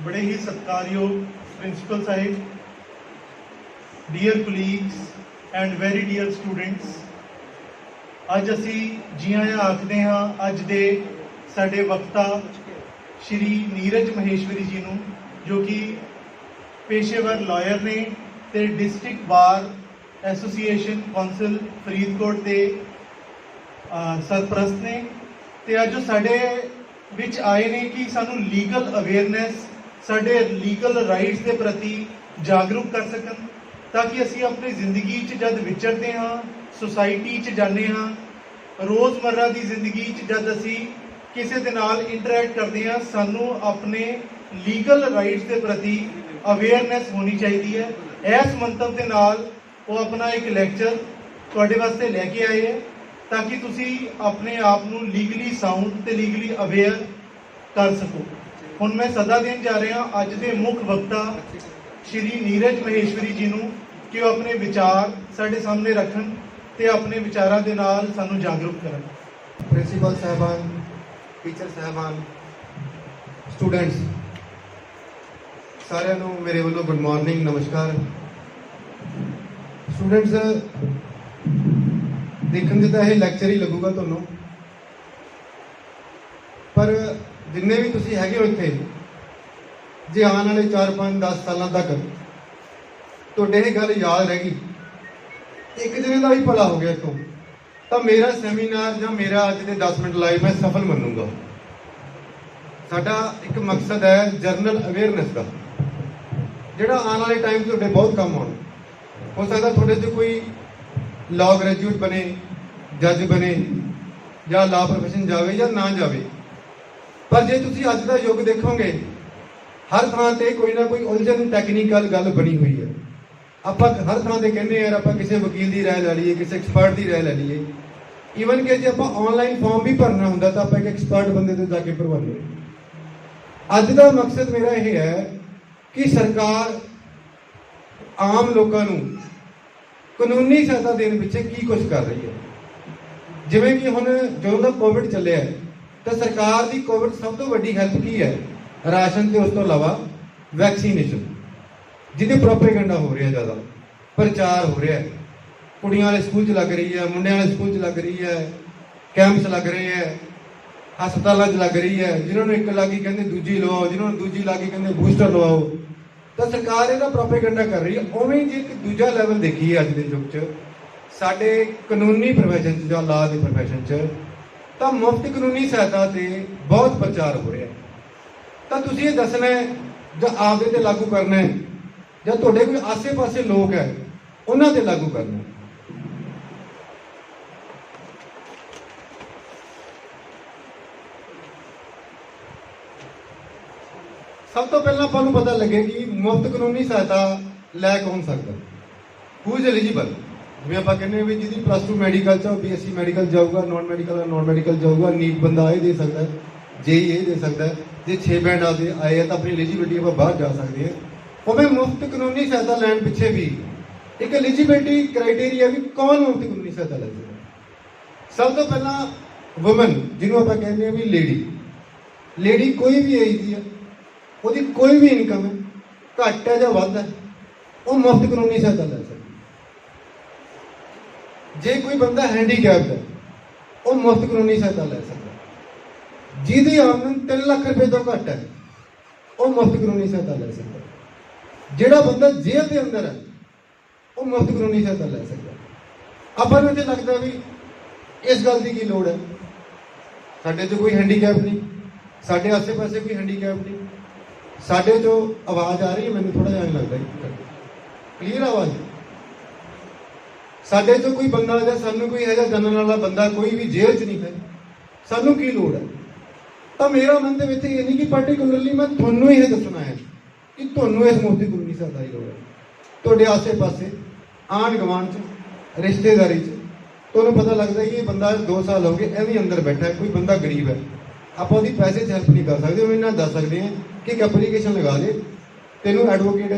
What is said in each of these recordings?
बड़े ही सत्कारयोग प्रिंसिपल साहिब, dear colleagues and very dear students, अज असी जी आया आखते हाँ अज दे साडे वक्ता श्री नीरज महेश्वरी जी नूं, जो कि पेशेवर लॉयर ने ते district bar association council Faridkot के सरप्रस्त ने, ते अज साडे विच आए ने कि सानू लीगल अवेयरनैस साडे लीगल राइट्स के प्रति जागरूक कर सकन, ताकि असी अपनी जिंदगी जब विचरते हाँ, सोसाइटी जाने हाँ, रोज़मर्रा की जिंदगी जब असी किसी के नाल इंटरैक्ट करते हैं, सानू अपने लीगल राइट्स के प्रति अवेयरनैस होनी चाहिए है। इस मंतव के नाल वो अपना एक लैक्चर तुहाडे वास्ते लैके आए हैं, ताकि तुसी अपने आप नू लीगली साउंड ते लीगली अवेयर कर सको। हुण मैं सदा देन जा रहा अज के मुख वक्ता श्री नीरज महेश्वरी जी नूं कि वो अपने विचार साडे सामने रखन ते अपने विचारां दे नाल सानू जागरूक करन। प्रिंसीपल साहबान, टीचर साहबान, स्टूडेंट्स सारिਆਂ ਨੂੰ मेरे वालों गुड मॉर्निंग, नमस्कार। स्टूडेंट्स देखने से तो यह लैक्चर ही लगूगा ਤੁਹਾਨੂੰ, पर जिन्ने भी तुसी हैगे हो इत्थे, जे आने वाले 4-5-10 सालों तक तुहाडे ये गल याद रहेगी, एक जने का भी भला हो गया इतों, तो मेरा सैमीनार या मेरा अज के 10 मिनट लाइव मैं सफल मनूंगा। साडा एक मकसद है जरनल अवेयरनैस का, जिहड़ा आने वाले टाइम तुहाडे बहुत काम आउणा। हो सकता थोड़े से कोई लॉ ग्रेजुएट बने, जज बने, या लॉ प्रोफेशन जावे या ना जावे, पर जे तुसी अज दा युग देखोगे, हर थां ते कोई ना कोई उलझन टैक्नीकल गल बनी हुई है। आपां हर थां ते कहने यार आपां किसी वकील की राय लै लीए, किसी एक्सपर्ट की राय लै लीए। ईवन कि जे आपां ऑनलाइन फॉर्म भी भरना हुंदा तां आपां एक एक्सपर्ट बंदे तो जाके भरवाने। अज दा मकसद मेरा यह है कि सरकार आम लोगों को कानूनी सहायता देने पिछे की कुछ कर रही है। जिवें कि हुण जो दा कोविड चलिया है, तो सरकार की कोविड सब तो वड्डी हेल्प की है, राशन से उस तो इलावा वैक्सीनेशन, जिहदे प्रोपेगेंडा हो रहा है, ज़्यादा प्रचार हो रहा है। कुड़ियां वाले स्कूल च लग रही है, मुंडियां वाले स्कूल च लग रही है, कैंप्स लग रहे हैं, हस्पतालों च लग रही है। जिन्होंने एक लगी कहते दूजी लवाओ, जिन्होंने दूजी लगी कहते बूस्टर लवाओ। तो सरकार इसका प्रोपेगेंडा कर रही है। उवें जी एक दूजा लैवल देखिए अज के युग च साडे कानूनी प्रोफैशन या लॉ के प्रोफैशन च, तो मुफ्त कानूनी सहायता से बहुत प्रचार हो रहा है। तो तुसीं ये दसना है जो आपदे ते लागू करना है, या तुहाडे कोई आसे पासे लोग है उन्हां ते लागू करना है। सब तो पहला आपको पता लगे कि मुफ्त कानूनी सहायता लै कौन सकता, हू इज एलिजिबल। जिवें आप कहने भी जिहदी +2 मैडिकल च BSc मैडिकल जाऊगा, नॉन मैडिकल जाऊगा, नीट बंदा ये दे सकता है, JEE ये दे सकता है। जे 6 बैंड आए हैं तो अपनी एलिजिबिलिटी आप बाहर जा सकते हैं। उवें मुफ्त कानूनी सहायता लैन पिछे भी एक एलिजिबिलिटी क्राइटेरिया भी कौन मुफ्त कानूनी सहायता ले सकता। सब तो पहला वुमन, जिन्हों आप कहने भी लेडी कोई भी एज की है, ਉਹਦੀ कोई भी इनकम है, घट है या वध है, वो मुफ्त कानूनी सहायता ले सकती। जे कोई बंदा हैंडीकैप्ड है, वो मुफ्त कानूनी सहायता ले सकता। जिहदी आमदन 3 लाख रुपए तो घट है, वो मुफ्त कानूनी सहायता ले सकता। जिहड़ा बंदा जेल के अंदर है, वो मुफ्त कानूनी सहायता ले सकता। आपां नूं इत्थे लगदा भी इस गल की लोड़ है, साडे च कोई हैंडीकैप नहीं, साडे आसे पासे कोई हैंडीकैप नहीं। साडे जो आवाज़ आ रही है, मैंने थोड़ा जिहा लगता है क्लीयर आवाज़, साडे जो कोई बंदा या सानू कोई ऐसा जानने वाला बंदा कोई भी जेल च नहीं है, सानू की लोड़ है। तो मेरा मन के ये नहीं कि पार्टिकुलरली मैं थोनों ये दसना है कि थोनों इस मुफ्त कानूनी सहायता की लोड़ है। तुहाडे आसे पासे आंढ गुआंढ च, रिश्तेदारी च तुहानूं पता लगता है कि ये बंदा 2 साल हो गए एवं अंदर बैठा है, कोई बंदा गरीब है, आप उसकी पैसे च हेल्प नहीं कर सकते। हम इन्ना दस सकते हैं कि एक एप्लीकेशन लगा दे, तेनों एडवोकेट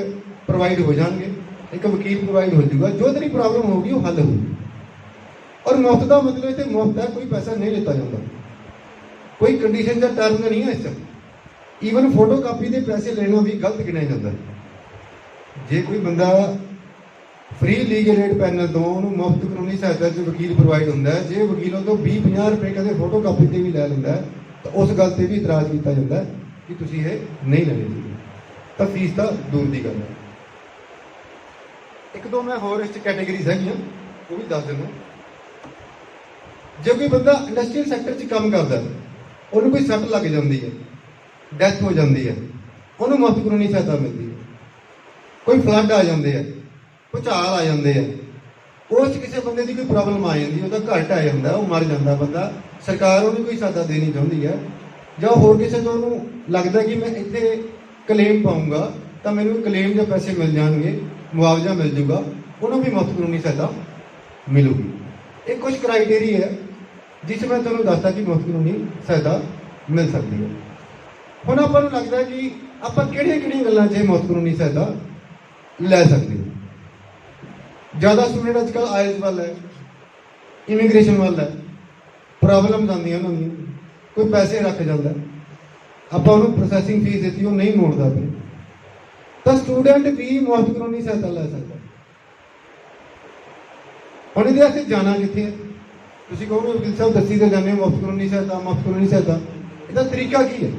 प्रोवाइड हो जाएंगे, एक वकील प्रोवाइड हो जाएगा, जो तेरी प्रॉब्लम होगी वो हल होगी। और मुफ्त का मतलब इतने मुफ्त है, कोई पैसा नहीं लेता जाता, कोई कंडीशन या टर्म नहीं है। इस ਈਵਨ ਫੋਟੋਕਾਪੀ ਦੇ ਪੈਸੇ ਲੈਣਾ ਵੀ ਗਲਤ ਗਿਣਿਆ ਜਾਂਦਾ। ਜੇ ਕੋਈ ਬੰਦਾ ਫ੍ਰੀ ਲੀਗਲ ਏਡ ਪੈਨਲ ਤੋਂ ਉਹਨੂੰ ਮੁਫਤ ਕਾਨੂੰਨੀ ਸਹਾਇਤਾ 'ਚ ਵਕੀਲ ਪ੍ਰੋਵਾਈਡ ਹੁੰਦਾ ਹੈ, ਜੇ ਵਕੀਲੋਂ ਤੋਂ 20-50 ਰੁਪਏ ਕਦੇ ਫੋਟੋਕਾਪੀ ਤੇ ਵੀ ਲੈ ਲੈਂਦਾ ਹੈ, ਤਾਂ ਉਸ ਗੱਲ ਤੇ ਵੀ ਇਤਰਾਜ਼ ਕੀਤਾ ਜਾਂਦਾ ਹੈ ਕਿ ਤੁਸੀਂ ਇਹ ਨਹੀਂ ਲੈਣੇ ਸੀ। ਤਾਂ ਫੀਸ ਤਾਂ ਦੂਰ ਦੀ ਗੱਲ ਹੈ। ਇੱਕ ਦੋ ਮੈਂ ਹੋਰ ਇਸ 'ਚ ਕੈਟੇਗਰੀਜ਼ ਹੈਗੀਆਂ, ਉਹ ਵੀ ਦੱਸ ਦਿੰਦਾ। ਜੇ ਕੋਈ ਬੰਦਾ ਇੰਡਸਟਰੀਅਲ ਸੈਕਟਰ 'ਚ ਕੰਮ ਕਰਦਾ, ਉਹਨੂੰ ਕੋਈ ਸੱਟ ਲੱਗ ਜਾਂਦੀ ਹੈ, ਡੈਥ ਹੋ ਜਾਂਦੀ ਹੈ, ਉਹਨੂੰ ਮੁਫਤ ਕਾਨੂੰਨੀ ਸਹਾਇਤਾ ਮਿਲਦੀ ਹੈ। ਕੋਈ ਫਲੱਡ ਆ ਜਾਂਦੇ ਆ, ਭੁਚਾਲ ਆ ਜਾਂਦੇ ਆ, ਉਸ 'ਚ ਕਿਸੇ ਬੰਦੇ ਦੀ ਕੋਈ ਪ੍ਰੋਬਲਮ ਆ ਜਾਂਦੀ, ਉਹਦਾ ਘਰ ਢਹਿ ਜਾਂਦਾ, ਉਹ ਮਰ ਜਾਂਦਾ ਬੰਦਾ, ਸਰਕਾਰ ਉਹਨੂੰ ਕੋਈ ਸਹਾਇਤਾ ਦੇਣੀ ਚਾਹੁੰਦੀ ਹੈ, ਜਾਂ ਹੋਰ ਕਿਸੇ ਤੋਂ ਉਹਨੂੰ ਲੱਗਦਾ ਕਿ ਮੈਂ ਇੱਥੇ ਕਲੇਮ ਪਾਊਂਗਾ ਤਾਂ ਮੈਨੂੰ ਕਲੇਮ ਦੇ ਪੈਸੇ ਮਿਲ ਜਾਣਗੇ, ਮੁਆਵਜ਼ਾ ਮਿਲ ਜੂਗਾ, ਉਹਨੂੰ ਵੀ ਮੁਫਤ ਕਾਨੂੰਨੀ ਸਹਾਇਤਾ ਮਿਲੂਗੀ। ਇਹ ਕੁਝ ਕ੍ਰਾਈਟੇਰੀਆ ਹੈ ਜਿਸ ਮੈਂ ਤੁਹਾਨੂੰ ਦੱਸਦਾ ਕਿ ਮੁਫਤ ਕਾਨੂੰਨੀ ਸਹਾਇਤਾ ਮਿਲ ਸਕਦੀ ਹੈ। ਹੁਣ ਆਪਾਂ ਨੂੰ ਲੱਗਦਾ ਕਿ ਆਪਾਂ ਕਿਹੜੀਆਂ ਗੱਲਾਂ 'ਚ ਮੁਫਤ ਕਾਨੂੰਨੀ ਸਹਾਇਤਾ ਲੈ ਸਕਦੇ ਹਾਂ। ਜ਼ਿਆਦਾ ਸਟੂਡੈਂਟ ਅੱਜ ਕੱਲ੍ਹ ਆਇਲਸ ਵੱਲ ਹੈ, ਇਮੀਗ੍ਰੇਸ਼ਨ ਵੱਲ ਹੈ, ਪ੍ਰੋਬਲਮਸ ਆਉਂਦੀਆਂ ਉਹਨਾਂ ਦੀਆਂ, ਕੋਈ ਪੈਸੇ ਰੱਖ ਜਾਂਦਾ, ਆਪਾਂ ਉਹਨੂੰ ਪ੍ਰੋਸੈਸਿੰਗ ਫੀਸ ਦਿੱਤੀ, ਉਹ ਨਹੀਂ ਮੋੜਦਾ ਫਿਰ, ਤਾਂ ਸਟੂਡੈਂਟ ਵੀ ਮੁਫਤ ਕਾਨੂੰਨੀ ਸਹਾਇਤਾ ਲੈ ਸਕਦਾ। ਹੁਣ ਇਹਦੇ ਵਾਸਤੇ ਜਾਣਾ ਕਿੱਥੇ ਹੈ? ਤੁਸੀਂ ਕਹੋਗੇ ਵਕੀਲ ਸਾਹਿਬ ਦੱਸੀ ਤਾਂ ਜਾਂਦੇ ਹੋ ਮੁਫਤ ਕਾਨੂੰਨੀ ਸਹਾਇਤਾ, ਮੁਫਤ ਕਾਨੂੰਨੀ ਸਹਾਇਤਾ, ਇਹਦਾ ਤਰੀਕਾ ਕੀ ਹੈ?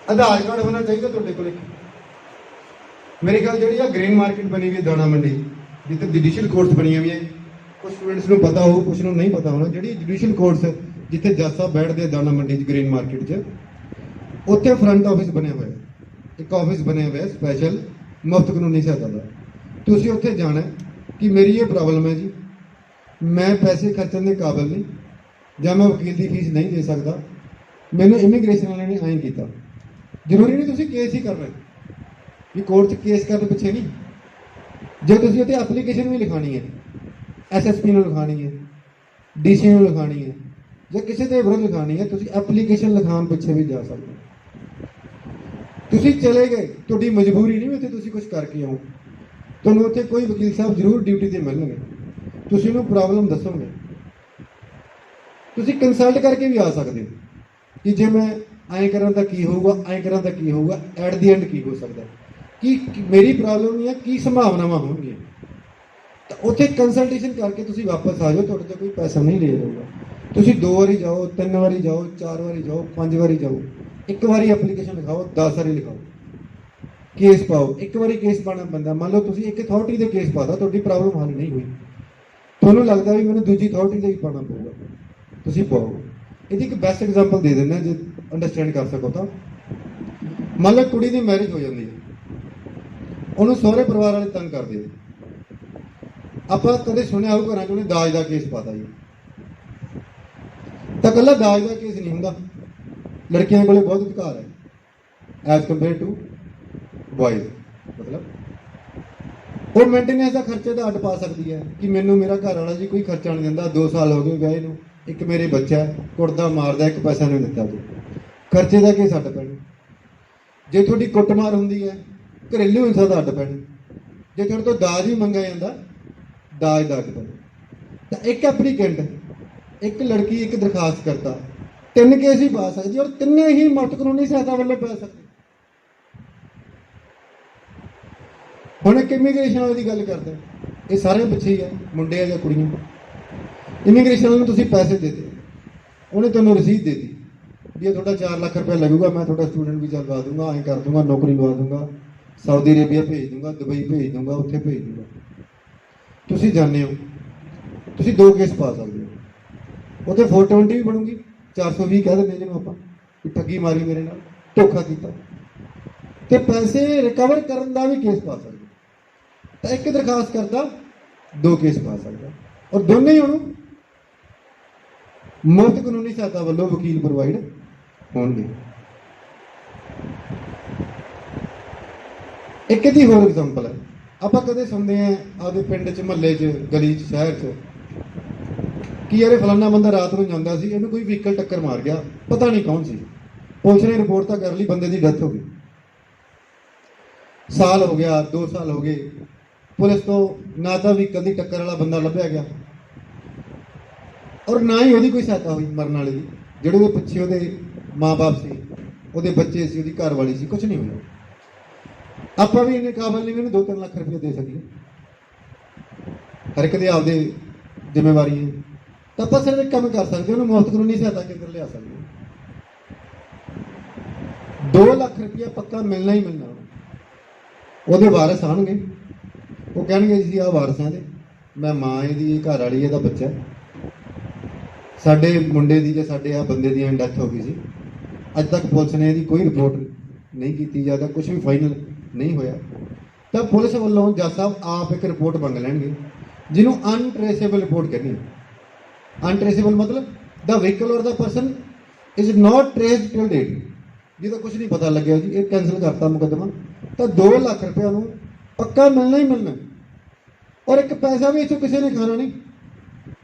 ਆਧਾਰ ਕਾਰਡ ਹੋਣਾ ਚਾਹੀਦਾ ਤੁਹਾਡੇ ਕੋਲ। ਮੇਰੇ ਖਿਆਲ ਜਿਹੜੀ ਆ ਗ੍ਰੇਨ ਮਾਰਕੀਟ ਬਣੀ ਹੋਈ ਦਾਣਾ ਮੰਡੀ, ਜਿੱਥੇ ਜੁਡੀਸ਼ੀਅਲ ਕੋਰਟਸ ਬਣੀਆਂ ਹੋਈਆਂ, ਕੁਝ ਸਟੂਡੈਂਟਸ ਨੂੰ ਪਤਾ ਹੋਊ, ਕੁਝ ਨੂੰ ਨਹੀਂ ਪਤਾ ਹੋਣਾ। ਜਿਹੜੀ ਜੁਡੀਸ਼ੀਅਲ ਕੋਰਟਸ ਜਿੱਥੇ ਜੱਜ ਸਾਹਿਬ ਬੈਠਦੇ ਆ ਦਾਣਾ ਮੰਡੀ 'ਚ, ਗ੍ਰੇਨ ਮਾਰਕੀਟ 'ਚ, ਉੱਥੇ ਫਰੰਟ ਆਫਿਸ ਬਣਿਆ ਹੋਇਆ, ਇੱਕ ਆਫਿਸ ਬਣਿਆ ਹੋਇਆ ਸਪੈਸ਼ਲ ਮੁਫਤ ਕਾਨੂੰਨੀ ਸਹਾਇਤਾ ਦਾ। ਤੁਸੀਂ ਉੱਥੇ ਜਾਣਾ ਕਿ ਮੇਰੀ ਇਹ ਪ੍ਰੋਬਲਮ ਹੈ ਜੀ, ਮੈਂ ਪੈਸੇ ਖਰਚਣ ਦੇ ਕਾਬਿਲ ਨਹੀਂ, ਜਾਂ ਮੈਂ ਵਕੀਲ ਦੀ ਫੀਸ ਨਹੀਂ ਦੇ ਸਕਦਾ, ਮੈਨੂੰ ਇਮੀਗ੍ਰੇਸ਼ਨ ਵਾਲਿਆਂ ਨੇ ਐਂ ਕੀਤਾ। ਜ਼ਰੂਰੀ ਨਹੀਂ ਤੁਸੀਂ ਕੇਸ ਹੀ ਕਰਨਾ, ਕਿ ਕੋਰਟ 'ਚ ਕੇਸ ਕਰਨ ਪਿੱਛੇ ਨਹੀਂ। ਜੇ ਤੁਸੀਂ ਉੱਥੇ ਐਪਲੀਕੇਸ਼ਨ ਵੀ ਲਿਖਾਣੀ ਹੈ, SSP ਨੂੰ ਲਿਖਾਣੀ ਹੈ, DC ਨੂੰ ਲਿਖਾਣੀ ਹੈ, ਜਾਂ ਕਿਸੇ ਦੇ ਵਿਰੁੱਧ ਲਿਖਾਣੀ ਹੈ, ਤੁਸੀਂ ਐਪਲੀਕੇਸ਼ਨ ਲਿਖਾਉਣ ਪਿੱਛੇ ਵੀ ਜਾ ਸਕਦੇ ਹੋ। ਤੁਸੀਂ ਚਲੇ ਗਏ, ਤੁਹਾਡੀ ਮਜਬੂਰੀ ਨਹੀਂ ਉੱਥੇ ਤੁਸੀਂ ਕੁਝ ਕਰਕੇ ਆਓ, ਤੁਹਾਨੂੰ ਉੱਥੇ ਕੋਈ ਵਕੀਲ ਸਾਹਿਬ ਜ਼ਰੂਰ ਡਿਊਟੀ ਤੇ ਮਿਲਣਗੇ, ਤੁਸੀਂ ਉਹਨੂੰ ਪ੍ਰੋਬਲਮ ਦੱਸੋਗੇ, ਤੁਸੀਂ ਕੰਸਲਟ ਕਰਕੇ ਵੀ ਆ ਸਕਦੇ ਹੋ ਕਿ ਜੇ ਮੈਂ ਐਂ ਕਰਾਂ ਤਾਂ ਕੀ ਹੋਊਗਾ, ਐਂ ਕਰਾਂ ਤਾਂ ਕੀ ਹੋਊਗਾ, ਐਟ ਦੀ ਐਂਡ ਕੀ ਹੋ ਸਕਦਾ, ਕਿ ਮੇਰੀ ਪ੍ਰੋਬਲਮ ਨਹੀਂ ਹੈ, ਕੀ ਸੰਭਾਵਨਾਵਾਂ ਹੋਣਗੀਆਂ। ਤਾਂ ਉੱਥੇ ਕੰਸਲਟੇਸ਼ਨ ਕਰਕੇ ਤੁਸੀਂ ਵਾਪਸ ਆ ਜਾਓ, ਤੁਹਾਡੇ ਤੋਂ ਕੋਈ ਪੈਸਾ ਨਹੀਂ ਲਿਆ ਜਾਊਗਾ। ਤੁਸੀਂ 2 ਵਾਰੀ ਜਾਓ, 3 ਵਾਰੀ ਜਾਓ, 4 ਵਾਰੀ ਜਾਓ, 5 ਵਾਰੀ ਜਾਓ, 1 ਵਾਰੀ ਐਪਲੀਕੇਸ਼ਨ ਲਿਖਾਓ, 10 ਵਾਰੀ ਲਿਖਾਓ, ਕੇਸ ਪਾਓ। 1 ਵਾਰੀ ਕੇਸ ਪਾਉਣਾ ਪੈਂਦਾ। ਮੰਨ ਲਓ ਤੁਸੀਂ ਇੱਕ ਅਥਾਰਟੀ ਦੇ ਕੇਸ ਪਾਤਾ, ਤੁਹਾਡੀ ਪ੍ਰੋਬਲਮ ਹੱਲ ਨਹੀਂ ਹੋਈ, ਤੁਹਾਨੂੰ ਲੱਗਦਾ ਵੀ ਮੈਨੂੰ ਦੂਜੀ ਅਥਾਰਟੀ ਤੇ ਵੀ ਪਾਉਣਾ ਪਊਗਾ, ਤੁਸੀਂ ਪਾਓ। ਇਹਦੀ ਇੱਕ ਬੈਸਟ ਐਗਜ਼ਾਮਪਲ ਦੇ ਦਿੰਦਾ ਜੇ ਅੰਡਰਸਟੈਂਡ ਕਰ ਸਕੋ ਤਾਂ। ਮੰਨ ਲਓ ਕੁੜੀ ਦੀ ਮੈਰਿਜ ਹੋ ਜਾਂਦੀ ਹੈ, ਉਹਨੂੰ ਸਹੁਰੇ ਪਰਿਵਾਰ ਵਾਲੇ ਤੰਗ ਕਰਦੇ ਨੇ, ਆਪਾਂ ਕਦੇ ਸੁਣਿਆ ਹੋਊ ਘਰਾਂ 'ਚ ਉਹਨੇ ਦਾਜ ਦਾ ਕੇਸ ਪਾਤਾ ਜੀ, ਤਾਂ ਇਕੱਲਾ ਦਾਜ ਦਾ ਕੇਸ ਨਹੀਂ ਹੁੰਦਾ, ਲੜਕੀਆਂ ਕੋਲੇ ਬਹੁਤ ਅਧਿਕਾਰ ਹੈ ਐਜ਼ ਕੰਪੇਅਰ ਟੂ ਬॉयਜ਼। ਮਤਲਬ ਉਹ ਮੇਨਟੇਨੈਂਸ ਦਾ ਖਰਚੇ ਦਾ ਅੱਡ ਪਾ ਸਕਦੀ ਹੈ ਕਿ ਮੈਨੂੰ ਮੇਰਾ ਘਰ ਵਾਲਾ ਜੀ ਕੋਈ ਖਰਚਾ ਨਹੀਂ ਦਿੰਦਾ, 2 ਸਾਲ ਹੋ ਗਏ ਵਿਆਹ ਨੂੰ, ਇੱਕ ਮੇਰੇ ਬੱਚਾ ਕੁੱਟਦਾ ਮਾਰਦਾ, ਇੱਕ ਪੈਸਾ ਨਹੀਂ ਦਿੱਤਾ, ਜੀ ਖਰਚੇ ਦਾ ਕੇਸ ਅੱਡ ਪੈਣਾ। ਜੇ ਤੁਹਾਡੀ ਕੁੱਟਮਾਰ ਹੁੰਦੀ ਹੈ, ਘਰੇਲੂ ਹਿੰਸਾ ਦਾ ਅੱਡ ਪੈਣਾ। ਜੇ ਤੁਹਾਡੇ ਤੋਂ ਦਾਜ ਹੀ ਮੰਗਿਆ ਜਾਂਦਾ, ਦਾਜ ਦਾ ਅੱਡ ਪੈਣਾ। ਤਾਂ ਇੱਕ ਐਪਲੀਕੈਂਟ, ਇੱਕ ਲੜਕੀ, ਇੱਕ ਦਰਖਾਸਤ ਕਰਤਾ, 3 ਕੇਸ ਹੀ ਪਾ ਸਕਦੀ, ਔਰ ਤਿੰਨੇ ਹੀ ਮੁਫਤ ਕਾਨੂੰਨੀ ਸਹਾਇਤਾ ਵੱਲੋਂ ਪੈ ਸਕਦੇ। ਹੁਣ ਇੱਕ ਇਮੀਗ੍ਰੇਸ਼ਨ ਵਾਲੇ ਦੀ ਗੱਲ ਕਰਦੇ, ਇਹ ਸਾਰੇ ਬੱਚੇ ਹੀ ਆ, ਮੁੰਡੇ ਆ ਜਾਂ ਕੁੜੀਆਂ। ਇਮੀਗ੍ਰੇਸ਼ਨ ਵਾਲੇ ਨੂੰ ਤੁਸੀਂ ਪੈਸੇ ਦੇ ਦਿੱਤੇ, ਉਹਨੇ ਤੁਹਾਨੂੰ ਰਸੀਦ ਦੇ ਦਿੱਤੀ ਵੀ ਇਹ ਤੁਹਾਡਾ 4 ਲੱਖ ਰੁਪਏ ਲੱਗੂਗਾ, ਮੈਂ ਤੁਹਾਡਾ ਸਟੂਡੈਂਟ ਵੀਜ਼ਾ ਲਵਾ ਦੂੰਗਾ, ਐਂ ਕਰ ਦੂੰਗਾ, ਨੌਕਰੀ ਲਵਾ ਦੂੰਗਾ, ਸਾਊਦੀ ਅਰੇਬੀਆ ਭੇਜ ਦੂੰਗਾ, ਦੁਬਈ ਭੇਜ ਦੂੰਗਾ, ਉੱਥੇ ਭੇਜ ਦੂੰਗਾ। ਤੁਸੀਂ ਜਾਂਦੇ ਹੋ, ਤੁਸੀਂ 2 ਕੇਸ ਪਾ ਸਕਦੇ ਹੋ, ਉੱਥੇ 420 ਵੀ ਬਣੂਗੀ, 420 ਕਹਿ ਦਿੰਦੇ ਜਿਹਨੂੰ ਆਪਾਂ, ਕਿ ਠੱਗੀ ਮਾਰੀ ਮੇਰੇ ਨਾਲ, ਧੋਖਾ ਕੀਤਾ, ਤੇ ਪੈਸੇ ਰਿਕਵਰ ਕਰਨ ਦਾ ਵੀ ਕੇਸ ਪਾ ਸਕਦੇ। ਤਾਂ ਇੱਕ ਦਰਖਾਸਤ ਕਰਦਾ 2 ਕੇਸ ਪਾ ਸਕਦਾ, ਔਰ ਦੋਨੇ ਹੀ ਉਹਨੂੰ ਮੁਫਤ ਕਾਨੂੰਨੀ ਸਹਾਇਤਾ ਵੱਲੋਂ ਵਕੀਲ ਪ੍ਰੋਵਾਈਡ ਹੋਣਗੇ। ਇੱਕ ਇਹਦੀ ਹੋਰ ਐਗਜ਼ਾਮਪਲ ਹੈ, ਆਪਾਂ ਕਦੇ ਸੁਣਦੇ ਆ ਆਪਦੇ ਪਿੰਡ 'ਚ, ਮਹੱਲੇ 'ਚ, ਗਲੀ 'ਚ, ਸ਼ਹਿਰ 'ਚ ਕਿ ਯਾਰ ਇਹ ਫਲਾਨਾ ਬੰਦਾ ਰਾਤ ਨੂੰ ਜਾਂਦਾ ਸੀ, ਇਹਨੂੰ ਕੋਈ ਵਹੀਕਲ ਟੱਕਰ ਮਾਰ ਗਿਆ, ਪਤਾ ਨਹੀਂ ਕੌਣ ਸੀ, ਪੁਲਿਸ ਨੇ ਰਿਪੋਰਟ ਤਾਂ ਕਰ ਲਈ, ਬੰਦੇ ਦੀ ਡੈਥ ਹੋ ਗਈ, ਸਾਲ ਹੋ ਗਿਆ, 2 ਸਾਲ ਹੋ ਗਏ, ਪੁਲਿਸ ਤੋਂ ਨਾ ਤਾਂ ਵਹੀਕਲ ਦੀ ਟੱਕਰ ਵਾਲਾ ਬੰਦਾ ਲੱਭਿਆ ਗਿਆ, ਔਰ ਨਾ ਹੀ ਉਹਦੀ ਕੋਈ ਸਹਾਇਤਾ ਹੋਈ ਮਰਨ ਵਾਲੇ ਦੀ। ਜਿਹੜੇ ਉਹਦੇ ਪਿੱਛੇ ਉਹਦੇ ਮਾਂ-ਬਾਪ ਸੀ, ਉਹਦੇ ਬੱਚੇ ਸੀ, ਉਹਦੀ ਘਰ ਵਾਲੀ ਸੀ, ਕੁਝ ਨਹੀਂ ਹੋਇਆ। ਆਪਾਂ ਵੀ ਇੰਨੇ ਕਾਬਲ ਨਹੀਂ ਵੀ ਉਹਨੂੰ 2-3 ਲੱਖ ਰੁਪਏ ਦੇ ਸਕੀਏ। ਹਰ ਇੱਕ ਦੇ ਆਪਦੇ ਜ਼ਿੰਮੇਵਾਰੀ ਹੈ। ਤਾਂ ਆਪਾਂ ਸਿਰਫ ਇੱਕ ਕੰਮ ਕਰ ਸਕਦੇ, ਉਹਨੂੰ ਮੁਫਤ ਕਾਨੂੰਨੀ ਸਹਾਇਤਾ ਕੇਂਦਰ ਲਿਆ ਸਕਦੇ ਹਾਂ। 2 ਲੱਖ ਰੁਪਇਆ ਪੱਕਾ ਮਿਲਣਾ ਹੀ ਮਿਲਣਾ। ਉਹਦੇ ਵਾਰਸ ਆਉਣਗੇ, ਉਹ ਕਹਿਣਗੇ ਜੀ ਆਹ ਵਾਰਸਾਂ ਦੇ, ਮੈਂ ਮਾਂ ਇਹਦੀ, ਇਹ ਘਰ ਵਾਲੀ, ਇਹਦਾ ਬੱਚਾ, ਸਾਡੇ ਮੁੰਡੇ ਦੀ ਜਾਂ ਸਾਡੇ ਆ ਬੰਦੇ ਦੀ ਡੈਥ ਹੋ ਗਈ ਸੀ, ਅੱਜ ਤੱਕ ਪੁਲਿਸ ਨੇ ਇਹਦੀ ਕੋਈ ਰਿਪੋਰਟ ਨਹੀਂ ਕੀਤੀ ਜਾਂ ਕੁਝ ਵੀ ਫਾਈਨਲ ਨਹੀਂ ਹੋਇਆ। ਤਾਂ ਪੁਲਿਸ ਵੱਲੋਂ ਜੱਜ ਸਾਹਿਬ ਆਪ ਇੱਕ ਰਿਪੋਰਟ ਮੰਗ ਲੈਣਗੇ, ਜਿਹਨੂੰ ਅਨਟ੍ਰੇਸੇਬਲ ਰਿਪੋਰਟ ਕਹਿੰਦੇ ਆ। ਅਨਟ੍ਰੇਸੇਬਲ ਮਤਲਬ ਦਾ ਵਹੀਕਲ ਔਰ ਦਾ person is not traced till date, ਜਿਹਦਾ ਕੁਝ ਨਹੀਂ ਪਤਾ ਲੱਗਿਆ ਜੀ, ਇਹ ਕੈਂਸਲ ਕਰਤਾ ਮੁਕੱਦਮਾ। ਤਾਂ 2 ਲੱਖ ਰੁਪਇਆ ਨੂੰ ਪੱਕਾ ਮਿਲਣਾ ਹੀ ਮਿਲਣਾ, ਔਰ ਇੱਕ ਪੈਸਾ ਵੀ ਇੱਥੋਂ ਕਿਸੇ ਨੇ ਖਾਣਾ ਨਹੀਂ।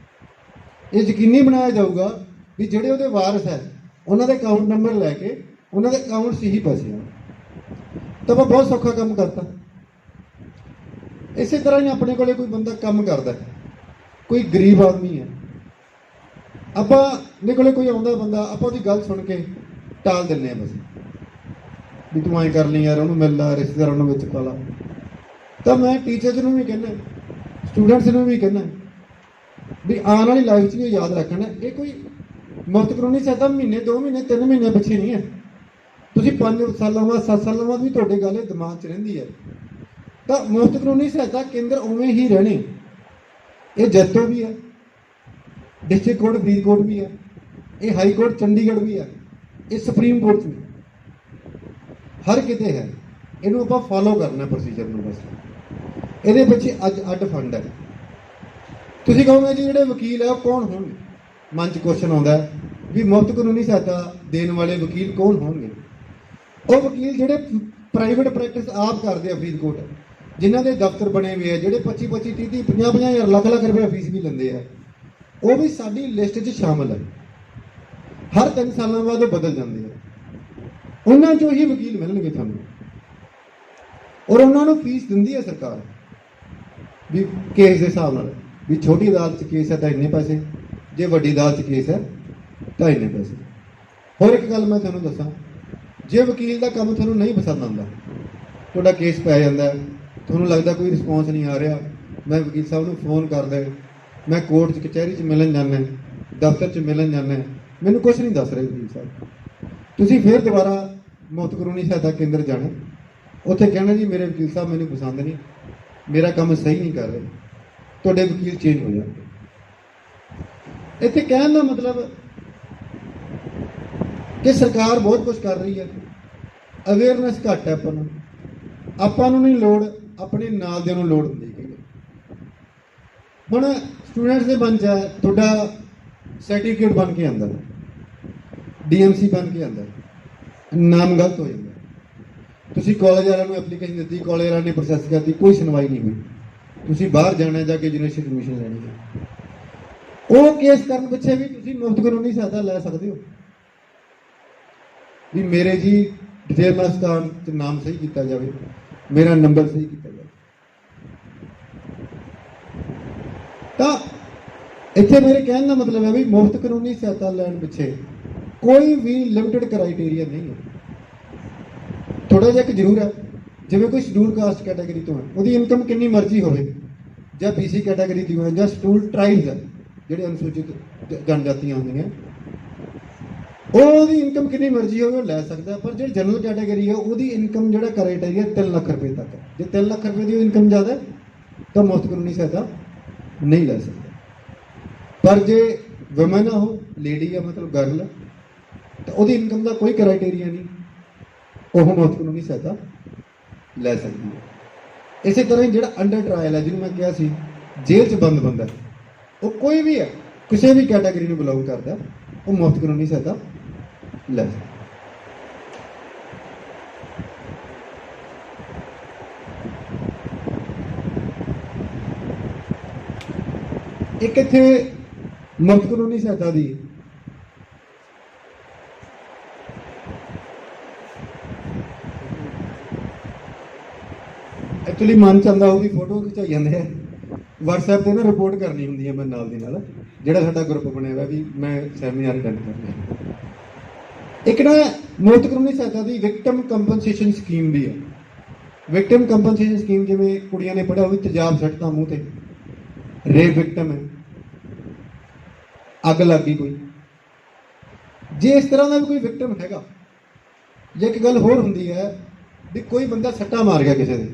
ਇਹ ਯਕੀਨੀ ਬਣਾਇਆ ਜਾਊਗਾ ਵੀ ਜਿਹੜੇ ਉਹਦੇ ਵਾਰਸ ਹੈ ਉਹਨਾਂ ਦੇ ਅਕਾਊਂਟ ਨੰਬਰ ਲੈ ਕੇ ਉਹਨਾਂ ਦੇ ਅਕਾਊਂਟ 'ਚ ਹੀ ਪੈਸੇ ਆਉਣ। ਤਾਂ ਆਪਾਂ ਬਹੁਤ ਸੌਖਾ ਕੰਮ ਕਰਤਾ। ਇਸੇ ਤਰ੍ਹਾਂ ਹੀ ਆਪਣੇ ਕੋਲੇ ਕੋਈ ਬੰਦਾ ਕੰਮ ਕਰਦਾ, ਕੋਈ ਗਰੀਬ ਆਦਮੀ ਹੈ, ਆਪਾਂ ਦੇ ਕੋਲੇ ਕੋਈ ਆਉਂਦਾ ਬੰਦਾ, ਆਪਾਂ ਉਹਦੀ ਗੱਲ ਸੁਣ ਕੇ ਟਾਲ ਦਿੰਦੇ ਹਾਂ, ਬਸ ਵੀ ਤੂੰ ਐਂ ਕਰ ਲਈ ਯਾਰ, ਉਹਨੂੰ ਮਿਲ ਲਾ, ਰਿਸ਼ਤੇਦਾਰਾਂ ਨੂੰ ਵਿੱਚ ਪਾ ਲਾ। ਤਾਂ ਮੈਂ ਟੀਚਰਸ ਨੂੰ ਵੀ ਕਹਿੰਦਾ, ਸਟੂਡੈਂਟਸ ਨੂੰ ਵੀ ਕਹਿੰਦਾ ਵੀ ਆਉਣ ਵਾਲੀ ਲਾਈਫ 'ਚ ਵੀ ਯਾਦ ਰੱਖਣਾ, ਇਹ ਕੋਈ ਮੁਫਤ ਕਾਨੂੰਨੀ ਸਹਾਇਤਾ ਮਹੀਨੇ 2 ਮਹੀਨੇ 3 ਮਹੀਨੇ ਪਿੱਛੇ ਨਹੀਂ ਹੈ। ਤੁਸੀਂ 5 ਸਾਲਾਂ ਬਾਅਦ 7 ਸਾਲਾਂ ਬਾਅਦ ਵੀ ਤੁਹਾਡੇ ਗੱਲ ਇਹ ਦਿਮਾਗ 'ਚ ਰਹਿੰਦੀ ਹੈ। ਤਾਂ ਮੁਫਤ ਕਾਨੂੰਨੀ ਸਹਾਇਤਾ ਕੇਂਦਰ ਉਵੇਂ ਹੀ ਰਹਿਣੇ। ਇਹ ਜੈਤੋ ਵੀ ਹੈ, ਡਿਸਟ੍ਰਿਕਟ ਕੋਰਟ ਫਰੀਦਕੋਟ ਵੀ ਹੈ, ਇਹ ਹਾਈ ਕੋਰਟ ਚੰਡੀਗੜ੍ਹ ਵੀ ਹੈ, ਇਹ ਸੁਪਰੀਮ ਕੋਰਟ 'ਚ ਵੀ ਹਰ ਕਿਤੇ ਹੈ। ਇਹਨੂੰ ਆਪਾਂ ਫੋਲੋ ਕਰਨਾ ਪ੍ਰੋਸੀਜਰ ਨੂੰ ਬਸ। ਇਹਦੇ ਪਿੱਛੇ ਅੱਜ ਅੱਡ ਫੰਡ ਹੈ। ਤੁਸੀਂ ਕਹੋਗੇ ਜੀ ਜਿਹੜੇ ਵਕੀਲ ਹੈ ਉਹ ਕੌਣ ਹੋਣਗੇ? ਮਨ 'ਚ ਕੁਐਸਚਨ ਆਉਂਦਾ ਵੀ ਮੁਫਤ ਕਾਨੂੰਨੀ ਸਹਾਇਤਾ ਦੇਣ ਵਾਲੇ ਵਕੀਲ ਕੌਣ ਹੋਣਗੇ? ਉਹ ਵਕੀਲ ਜਿਹੜੇ ਪ੍ਰਾਈਵੇਟ ਪ੍ਰੈਕਟਿਸ ਆਪ ਕਰਦੇ ਆ ਫਰੀਦਕੋਟ, ਜਿਨ੍ਹਾਂ ਦੇ ਦਫ਼ਤਰ ਬਣੇ ਹੋਏ ਆ, ਜਿਹੜੇ 25-25 30-30 50-50 ਹਜ਼ਾਰ ਲੱਖ ਰੁਪਏ ਫੀਸ ਵੀ ਲੈਂਦੇ ਆ, ਉਹ ਵੀ ਸਾਡੀ ਲਿਸਟ 'ਚ ਸ਼ਾਮਲ ਹੈ। ਹਰ 3 ਸਾਲਾਂ ਬਾਅਦ ਉਹ ਬਦਲ ਜਾਂਦੇ ਆ। ਉਹਨਾਂ 'ਚੋਂ ਹੀ ਵਕੀਲ ਮਿਲਣਗੇ ਤੁਹਾਨੂੰ, ਔਰ ਉਹਨਾਂ ਨੂੰ ਫੀਸ ਦਿੰਦੀ ਹੈ ਸਰਕਾਰ ਵੀ ਕੇਸ ਦੇ ਹਿਸਾਬ ਨਾਲ, ਵੀ ਛੋਟੀ ਅਦਾਲਤ 'ਚ ਕੇਸ ਹੈ ਤਾਂ ਇੰਨੇ ਪੈਸੇ, ਜੇ ਵੱਡੀ ਅਦਾਲਤ 'ਚ ਕੇਸ ਹੈ ਤਾਂ ਇੰਨੇ ਪੈਸੇ। ਹੋਰ ਇੱਕ ਗੱਲ ਮੈਂ ਤੁਹਾਨੂੰ ਦੱਸਾਂ, ਜੇ ਵਕੀਲ ਦਾ ਕੰਮ ਤੁਹਾਨੂੰ ਨਹੀਂ ਪਸੰਦ ਆਉਂਦਾ, ਤੁਹਾਡਾ ਕੇਸ ਪੈ ਜਾਂਦਾ, ਤੁਹਾਨੂੰ ਲੱਗਦਾ ਕੋਈ ਰਿਸਪੌਂਸ ਨਹੀਂ ਆ ਰਿਹਾ, ਮੈਂ ਵਕੀਲ ਸਾਹਿਬ ਨੂੰ ਫੋਨ ਕਰਦਾ, ਮੈਂ ਕੋਰਟ 'ਚ ਕਚਹਿਰੀ 'ਚ ਮਿਲਣ ਜਾਂਦਾ, ਦਫ਼ਤਰ 'ਚ ਮਿਲਣ ਜਾਂਦਾ, ਮੈਨੂੰ ਕੁਝ ਨਹੀਂ ਦੱਸ ਰਹੇ ਵਕੀਲ ਸਾਹਿਬ, ਤੁਸੀਂ ਫਿਰ ਦੁਬਾਰਾ ਮੁਫਤ ਕਾਨੂੰਨੀ ਸਹਾਇਤਾ ਕੇਂਦਰ ਜਾਣਾ, ਉੱਥੇ ਕਹਿਣਾ ਜੀ ਮੇਰੇ ਵਕੀਲ ਸਾਹਿਬ ਮੈਨੂੰ ਪਸੰਦ ਨਹੀਂ, ਮੇਰਾ ਕੰਮ ਸਹੀ ਨਹੀਂ ਕਰ ਰਹੇ, ਤੁਹਾਡੇ ਵਕੀਲ ਚੇਂਜ ਹੋ ਜਾਣਗੇ। ਇੱਥੇ ਕਹਿਣ ਦਾ ਮਤਲਬ ਕਿ ਸਰਕਾਰ ਬਹੁਤ ਕੁਝ ਕਰ ਰਹੀ ਹੈ, ਅਵੇਅਰਨੈਸ ਘੱਟ ਹੈ ਆਪਾਂ ਨੂੰ ਨਹੀਂ ਲੋੜ, ਆਪਣੇ ਨਾਲ ਦਿਆਂ ਨੂੰ ਲੋੜ ਹੁੰਦੀ ਹੈ। ਹੁਣ ਸਟੂਡੈਂਟਸ ਦੇ ਬਣ ਜਾ, ਤੁਹਾਡਾ ਸਰਟੀਫਿਕੇਟ ਬਣ ਕੇ ਆਉਂਦਾ, DMC ਬਣ ਕੇ ਆਉਂਦਾ, ਨਾਮ ਗਲਤ ਹੋ ਜਾਂਦਾ, ਤੁਸੀਂ ਕਾਲਜ ਵਾਲਿਆਂ ਨੂੰ ਐਪਲੀਕੇਸ਼ਨ ਦਿੱਤੀ, ਕਾਲਜ ਵਾਲਿਆਂ ਨੇ ਪ੍ਰੋਸੈਸ ਕਰਤੀ, ਕੋਈ ਸੁਣਵਾਈ ਨਹੀਂ ਹੋਈ, ਤੁਸੀਂ ਬਾਹਰ ਜਾਣਾ ਜਾ ਕੇ ਯੂਨੀਵਰਸਿਟੀ ਐਡਮਿਸ਼ਨ ਲੈਣੀ ਹੈ। ਉਹ ਕੇਸ ਕਰਨ ਪਿੱਛੇ ਵੀ ਤੁਸੀਂ ਮੁਫਤ ਕਾਨੂੰਨੀ ਸਹਾਇਤਾ ਲੈ ਸਕਦੇ ਹੋ ਵੀ ਮੇਰੇ ਜੀ ਡਿਟੇਲ ਮਸਤਾਨ 'ਚ ਨਾਮ ਸਹੀ ਕੀਤਾ ਜਾਵੇ, ਮੇਰਾ ਨੰਬਰ ਸਹੀ ਕੀਤਾ ਜਾਵੇ। ਤਾਂ ਇੱਥੇ ਮੇਰੇ ਕਹਿਣ ਦਾ ਮਤਲਬ ਹੈ ਵੀ ਮੁਫਤ ਕਾਨੂੰਨੀ ਸਹਾਇਤਾ ਲੈਣ ਪਿੱਛੇ ਕੋਈ ਵੀ ਲਿਮਟਿਡ ਕ੍ਰਾਈਟੇਰੀਆ ਨਹੀਂ ਹੈ। ਥੋੜਾ ਜਿਹਾ ਇੱਕ ਜ਼ਰੂਰ ਹੈ, ਜਿਵੇਂ ਕੋਈ ਸ਼ਡਿਊਲ ਕਾਸਟ ਕੈਟਾਗਰੀ ਤੋਂ ਹੈ, ਉਹਦੀ ਇਨਕਮ ਕਿੰਨੀ ਮਰਜ਼ੀ ਹੋਵੇ, ਜਾਂ BC ਕੈਟਾਗਰੀ ਦੀ ਹੋਵੇ, ਜਾਂ ਸ਼ਡਿਊਲ ਟ੍ਰਾਈਬਸ ਹੈ ਜਿਹੜੇ ਅਨੁਸੂਚਿਤ ਜਨਜਾਤੀਆਂ ਹੁੰਦੀਆਂ, ਉਹਦੀ ਇਨਕਮ ਕਿੰਨੀ ਮਰਜ਼ੀ ਹੋਵੇ ਉਹ ਲੈ ਸਕਦਾ। ਪਰ ਜਿਹੜੀ ਜਨਰਲ ਕੈਟਾਗਰੀ ਹੈ ਉਹਦੀ ਇਨਕਮ ਜਿਹੜਾ ਕ੍ਰਾਈਟੇਰੀਆ 3 ਲੱਖ ਰੁਪਏ ਤੱਕ ਹੈ। ਜੇ 3 ਲੱਖ ਰੁਪਏ ਦੀ ਇਨਕਮ ਜ਼ਿਆਦਾ ਤਾਂ ਮੁਫਤ ਕਾਨੂੰਨੀ ਸਹਾਇਤਾ ਨਹੀਂ ਲੈ ਸਕਦਾ। ਪਰ ਜੇ ਵੂਮਨ ਆ, ਉਹ ਲੇਡੀ ਆ, ਮਤਲਬ ਗਰਲ ਹੈ, ਤਾਂ ਉਹਦੀ ਇਨਕਮ ਦਾ ਕੋਈ ਕ੍ਰਾਈਟੇਰੀਆ ਨਹੀਂ, ਉਹ ਮੁਫਤ ਕਾਨੂੰਨੀ ਸਹਾਇਤਾ ਲੈ ਸਕਦੀ ਹੈ। ਇਸੇ ਤਰ੍ਹਾਂ ਹੀ ਜਿਹੜਾ ਅੰਡਰ ਟਰਾਇਲ ਹੈ, ਜਿਹਨੂੰ ਮੈਂ ਕਿਹਾ ਸੀ ਜੇਲ੍ਹ 'ਚ ਬੰਦ ਬੰਦਾ, ਉਹ ਕੋਈ ਵੀ ਹੈ, ਕਿਸੇ ਵੀ ਕੈਟਾਗਰੀ ਨੂੰ ਬਿਲੋਂਗ ਕਰਦਾ, ਉਹ ਮੁਫਤ ਕਾਨੂੰਨੀ ਸਹਾਇਤਾ ਲੈ ਸਕਦਾ। ਇੱਕ ਇੱਥੇ ਮੁਫਤ ਕਾਨੂੰਨੀ ਸਹਾਇਤਾ ਦੀ ਐਕਚੁਅਲੀ ਮਨ ਚ ਆਉਂਦਾ, ਉਹਦੀ ਫੋਟੋ ਖਿਚਾਈ ਜਾਂਦੇ ਆ, WhatsApp ਤੇ ਨਾ ਰਿਪੋਰਟ ਕਰਨੀ ਹੁੰਦੀ ਹੈ ਮੈਂ ਨਾਲ ਦੀ ਨਾਲ, ਜਿਹੜਾ ਸਾਡਾ ਗਰੁੱਪ ਬਣਿਆ ਹੋਇਆ ਵੀ ਮੈਂ ਸੈਮੀਨਾਰ ਅਟੈਂਡ ਕਰ ਲਿਆ। ਇੱਕ ਨਾ ਮੁਫਤ ਕਾਨੂੰਨੀ ਸਹਾਇਤਾ ਦੀ ਵਿਕਟਮ ਕੰਪਨਸੇਸ਼ਨ ਸਕੀਮ ਵੀ ਹੈ। ਵਿਕਟਮ ਕੰਪਨਸੇਸ਼ਨ ਸਕੀਮ ਜਿਵੇਂ ਕੁੜੀਆਂ ਨੇ ਪੜਿਆ ਹੋਵੇ ਤੇਜ਼ਾਬ ਸੱਟਤਾ ਮੂੰਹ ਤੇ, ਰੇਪ ਵਿਕਟਮ ਹੈ, ਅੱਗ ਲੱਗ ਗਈ ਕੋਈ, ਜੇ ਇਸ ਤਰ੍ਹਾਂ ਦਾ ਵੀ ਕੋਈ ਵਿਕਟਮ ਹੈਗਾ, ਜੇ ਇੱਕ ਗੱਲ ਹੋਰ ਹੁੰਦੀ ਹੈ ਵੀ ਕੋਈ ਬੰਦਾ ਸੱਟਾ ਮਾਰ ਗਿਆ ਕਿਸੇ ਦੇ,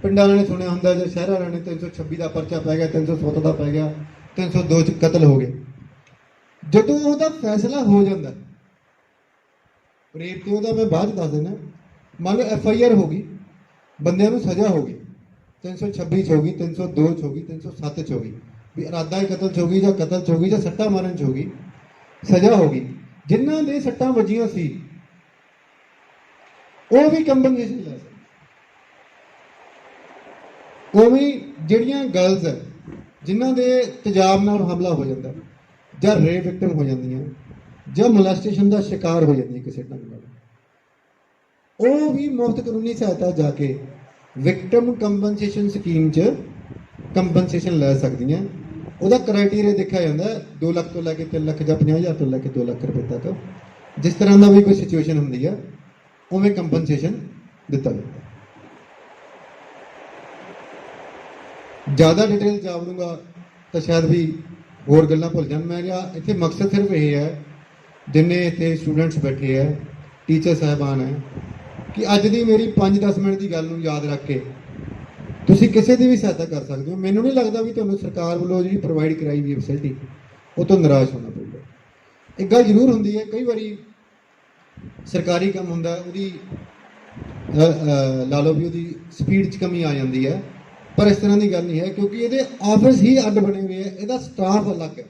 ਪਿੰਡਾਂ ਵਾਲਿਆਂ ਨੇ ਸੁਣਿਆ ਹੁੰਦਾ ਜਾਂ ਸ਼ਹਿਰਾਂ ਵਾਲਿਆਂ ਨੇ 326 ਦਾ ਪਰਚਾ ਪੈ ਗਿਆ, 307 ਦਾ ਪੈ ਗਿਆ, 302 ਚ ਕਤਲ ਹੋ ਗਏ। ਜਦੋਂ ਉਹਦਾ ਫੈਸਲਾ ਹੋ ਜਾਂਦਾ ਰੇਪ ਤੇ ਉਹਦਾ, ਮੈਂ ਬਾਅਦ ਚ ਦੱਸ ਦੇਣਾ, ਮੰਨ ਲਓ FIR ਹੋ ਗਈ, ਬੰਦਿਆਂ ਨੂੰ ਸਜ਼ਾ ਹੋ ਗਈ, 326 ਚ ਹੋ ਗਈ, 302 ਚ ਹੋ ਗਈ, 307 ਚ ਹੋ ਗਈ, ਵੀ ਇਰਾਦਾ ਹੀ ਕਤਲ ਚ ਹੋ ਗਈ ਜਾਂ ਕਤਲ ਚ ਹੋ ਗਈ ਜਾਂ ਸੱਟਾ ਮਾਰਨ ਚ ਹੋ ਗਈ, ਸਜ਼ਾ ਹੋ ਗਈ। ਜਿਨ੍ਹਾਂ ਦੇ ਸੱਟਾਂ ਵੱਜੀਆਂ ਸੀ ਉਹ ਵੀ ਕੰਪਨਸੇਸ਼ਨ ਲੈ ਸਕਦੇ। ਉਹ ਵੀ ਜਿਹੜੀਆਂ ਗਰਲਸ ਹੈ ਜਿਨ੍ਹਾਂ ਦੇ ਤੇਜ਼ਾਬ ਨਾਲ ਹਮਲਾ ਹੋ ਜਾਂਦਾ ਜਾਂ ਰੇਪ ਵਿਕਟਮ ਹੋ ਜਾਂਦੀਆਂ ਜਾਂ ਮੋਲੈਸਟੇਸ਼ਨ ਦਾ ਸ਼ਿਕਾਰ ਹੋ ਜਾਂਦੀਆਂ ਕਿਸੇ ਢੰਗ ਨਾਲ, ਉਹ ਵੀ ਮੁਫਤ ਕਾਨੂੰਨੀ ਸਹਾਇਤਾ ਜਾ ਕੇ ਵਿਕਟਮ ਕੰਪਨਸੇਸ਼ਨ ਸਕੀਮ 'ਚ ਕੰਪਨਸੇਸ਼ਨ ਲੈ ਸਕਦੀਆਂ। ਉਹਦਾ ਕ੍ਰਾਈਟੇਰੀਆ ਦੇਖਿਆ ਜਾਂਦਾ 2 ਲੱਖ ਤੋਂ ਲੈ ਕੇ 3 ਲੱਖ ਜਾਂ 50,000 ਤੋਂ ਲੈ ਕੇ 2 ਲੱਖ ਰੁਪਏ ਤੱਕ, ਜਿਸ ਤਰ੍ਹਾਂ ਦਾ ਵੀ ਕੋਈ ਸਿਚੁਏਸ਼ਨ ਹੁੰਦੀ ਹੈ ਉਵੇਂ ਕੰਪਨਸੇਸ਼ਨ ਦਿੱਤਾ ਜਾਂਦਾ। ਜ਼ਿਆਦਾ ਡਿਟੇਲ ਜਾਵੜੂੰਗਾ ਤਾਂ ਸ਼ਾਇਦ ਵੀ ਹੋਰ ਗੱਲਾਂ ਭੁੱਲ ਜਾਣ। ਮੇਰਾ ਇੱਥੇ ਮਕਸਦ ਸਿਰਫ ਇਹ ਹੈ, ਜਿੰਨੇ ਇੱਥੇ ਸਟੂਡੈਂਟਸ ਬੈਠੇ ਹੈ, ਟੀਚਰ ਸਾਹਿਬਾਨ ਹੈ, ਕਿ ਅੱਜ ਦੀ ਮੇਰੀ 5-10 ਮਿੰਟ ਦੀ ਗੱਲ ਨੂੰ ਯਾਦ ਰੱਖ ਕੇ ਤੁਸੀਂ ਕਿਸੇ ਦੀ ਵੀ ਸਹਾਇਤਾ ਕਰ ਸਕਦੇ ਹੋ। ਮੈਨੂੰ ਨਹੀਂ ਲੱਗਦਾ ਵੀ ਤੁਹਾਨੂੰ ਸਰਕਾਰ ਵੱਲੋਂ ਜਿਹੜੀ ਪ੍ਰੋਵਾਈਡ ਕਰਾਈ ਵੀ ਫੈਸਿਲਿਟੀ ਉਹ ਤੋਂ ਨਿਰਾਸ਼ ਹੋਣਾ ਪਊਗਾ। ਇੱਕ ਗੱਲ ਜ਼ਰੂਰ ਹੁੰਦੀ ਹੈ, ਕਈ ਵਾਰੀ ਸਰਕਾਰੀ ਕੰਮ ਹੁੰਦਾ ਉਹਦੀ ਲਾ ਲਓ ਵੀ ਉਹਦੀ ਸਪੀਡ 'ਚ ਕਮੀ ਆ ਜਾਂਦੀ ਹੈ, ਪਰ ਇਸ ਤਰ੍ਹਾਂ ਦੀ ਗੱਲ ਨਹੀਂ ਹੈ, ਕਿਉਂਕਿ ਇਹਦੇ ਆਫਿਸ ਹੀ ਅੱਡ ਬਣੇ ਹੋਏ ਹੈ, ਇਹਦਾ ਸਟਾਫ ਅਲੱਗ ਹੈ।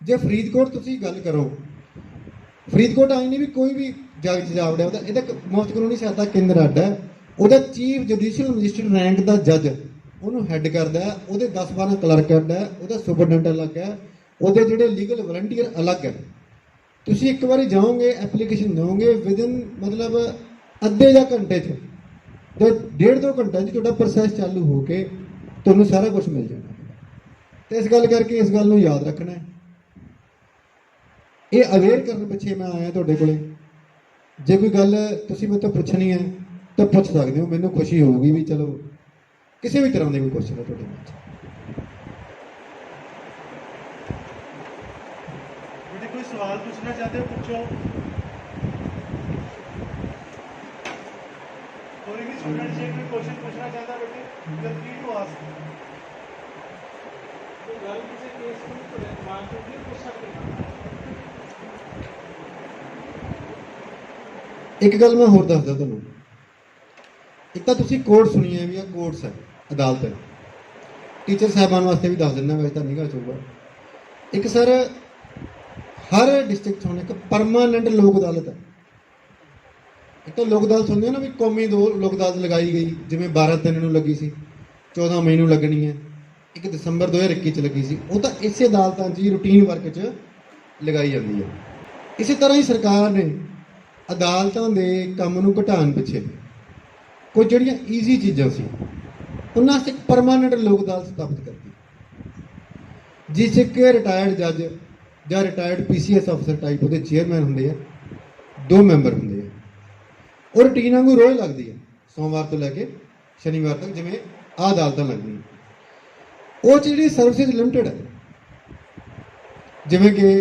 ਜੇ ਫਰੀਦਕੋਟ ਤੁਸੀਂ ਗੱਲ ਕਰੋ, ਫਰੀਦਕੋਟ ਆਈ ਨਹੀਂ ਵੀ ਕੋਈ ਵੀ ਜੱਜ ਜਾਵੜਿਆ ਉਹਦਾ, ਇਹਦਾ ਮੁਫਤ ਕਾਨੂੰਨੀ ਸਹਾਇਤਾ ਕੇਂਦਰ ਅੱਡ ਹੈ। ਉਹਦਾ ਚੀਫ ਜੁਡੀਸ਼ੀਅਲ ਮੈਜਿਸਟਰੇਟ ਰੈਂਕ ਦਾ ਜੱਜ ਉਹਨੂੰ ਹੈੱਡ ਕਰਦਾ ਹੈ, ਉਹਦੇ 10-12 ਕਲਰਕ ਅੱਡ ਹੈ, ਉਹਦਾ ਸੁਪਰਡੈਂਟ ਅਲੱਗ ਹੈ, ਉਹਦੇ ਜਿਹੜੇ ਲੀਗਲ ਵਲੰਟੀਅਰ ਅਲੱਗ ਹੈ। ਤੁਸੀਂ ਇੱਕ ਵਾਰੀ ਜਾਓਗੇ, ਐਪਲੀਕੇਸ਼ਨ ਦਿਓਗੇ, ਵਿਦਿਨ ਮਤਲਬ ਅੱਧੇ ਜਾਂ ਘੰਟੇ 'ਚ ਜਾਂ 1.5-2 ਘੰਟਿਆਂ 'ਚ ਤੁਹਾਡਾ ਪ੍ਰੋਸੈਸ ਚਾਲੂ ਹੋ ਕੇ ਤੁਹਾਨੂੰ ਸਾਰਾ ਕੁਝ ਮਿਲ ਜਾਣਾ। ਤੇ ਇਸ ਗੱਲ ਕਰਕੇ ਇਸ ਗੱਲ ਨੂੰ ਯਾਦ ਰੱਖਣਾ ਹੈ, ਇਹ ਅਵੇਅਰ ਕਰਨ ਪਿੱਛੇ ਮੈਂ ਆਇਆ ਤੁਹਾਡੇ ਕੋਲੇ। ਜੇ ਕੋਈ ਗੱਲ ਤੁਸੀਂ ਮੇਰੇ ਤੋਂ ਪੁੱਛਣੀ ਹੈ ਤਾਂ ਪੁੱਛ ਸਕਦੇ ਹੋ, ਮੈਨੂੰ ਖੁਸ਼ੀ ਹੋਊਗੀ ਵੀ ਚਲੋ ਕਿਸੇ ਵੀ ਤਰ੍ਹਾਂ ਦੇ ਕੋਈ ਕੁਐਸਚਨ ਹੈ ਤੁਹਾਡੇ ਵਿੱਚ। बेटे कोई सवाल पूछना चाहते हो पूछो। कोई भी स्टूडेंट से कोई क्वेश्चन पूछना चाहता है बेटे, you are free to ask. कोई गल किसी केस में तो मान तो नहीं पूछ सकते। ਇੱਕ ਗੱਲ ਮੈਂ ਹੋਰ ਦੱਸਦਾ ਤੁਹਾਨੂੰ, ਇੱਕ ਤਾਂ ਤੁਸੀਂ ਕੋਰਟ ਸੁਣੀ ਹੈ ਵੀ ਆ ਕੋਰਟਸ ਹੈ, ਅਦਾਲਤ ਹੈ, ਟੀਚਰ ਸਾਹਿਬਾਨ ਵਾਸਤੇ ਵੀ ਦੱਸ ਦਿੰਦਾ ਵੈਸੇ ਤਾਂ ਨਿਗਾਹ ਚੂਗਾ। ਇੱਕ ਸਰ ਹਰ ਡਿਸਟ੍ਰਿਕਟ 'ਚ ਹੁਣ ਇੱਕ ਪਰਮਾਨੈਂਟ ਲੋਕ ਅਦਾਲਤ ਹੈ। ਇੱਕ ਤਾਂ ਲੋਕ ਅਦਾਲਤ ਹੁੰਦੀ ਹੈ ਨਾ ਵੀ ਕੌਮੀ ਲੋਕ ਅਦਾਲਤ ਲਗਾਈ ਗਈ, ਜਿਵੇਂ 12/3 ਨੂੰ ਲੱਗੀ ਸੀ, 14 ਮਈ ਨੂੰ ਲੱਗਣੀ ਹੈ, 1 ਦਸੰਬਰ 2021 'ਚ ਲੱਗੀ ਸੀ। ਉਹ ਤਾਂ ਇਸੇ ਅਦਾਲਤਾਂ 'ਚ ਹੀ ਰੂਟੀਨ ਵਰਕ 'ਚ ਲਗਾਈ ਜਾਂਦੀ ਹੈ। ਇਸੇ ਤਰ੍ਹਾਂ ਹੀ ਸਰਕਾਰ ਨੇ ਅਦਾਲਤਾਂ ਦੇ ਕੰਮ ਨੂੰ ਘਟਾਉਣ ਪਿੱਛੇ ਕੁਝ ਜਿਹੜੀਆਂ ਈਜ਼ੀ ਚੀਜ਼ਾਂ ਸੀ ਉਹਨਾਂ 'ਚ ਇੱਕ ਪਰਮਾਨੈਂਟ ਲੋਕ ਅਦਾਲਤ ਸਥਾਪਿਤ ਕਰਤੀ, ਜਿਸ 'ਚ ਰਿਟਾਇਰਡ ਜੱਜ ਜਾਂ ਰਿਟਾਇਰਡ PCS ਅਫਸਰ ਟਾਈਪ ਉਹਦੇ ਚੇਅਰਮੈਨ ਹੁੰਦੇ ਆ, 2 ਮੈਂਬਰ ਹੁੰਦੇ ਆ। ਉਹ ਰੂਟੀਨ ਵਾਂਗੂ ਰੋਜ਼ ਲੱਗਦੀ ਹੈ, ਸੋਮਵਾਰ ਤੋਂ ਲੈ ਕੇ ਸ਼ਨੀਵਾਰ ਤੱਕ, ਜਿਵੇਂ ਆਹ ਅਦਾਲਤਾਂ ਲੱਗਦੀਆਂ। ਉਹ 'ਚ ਜਿਹੜੀ ਸਰਵਿਸਿਜ਼ ਲਿਮਟਿਡ ਹੈ, ਜਿਵੇਂ ਕਿ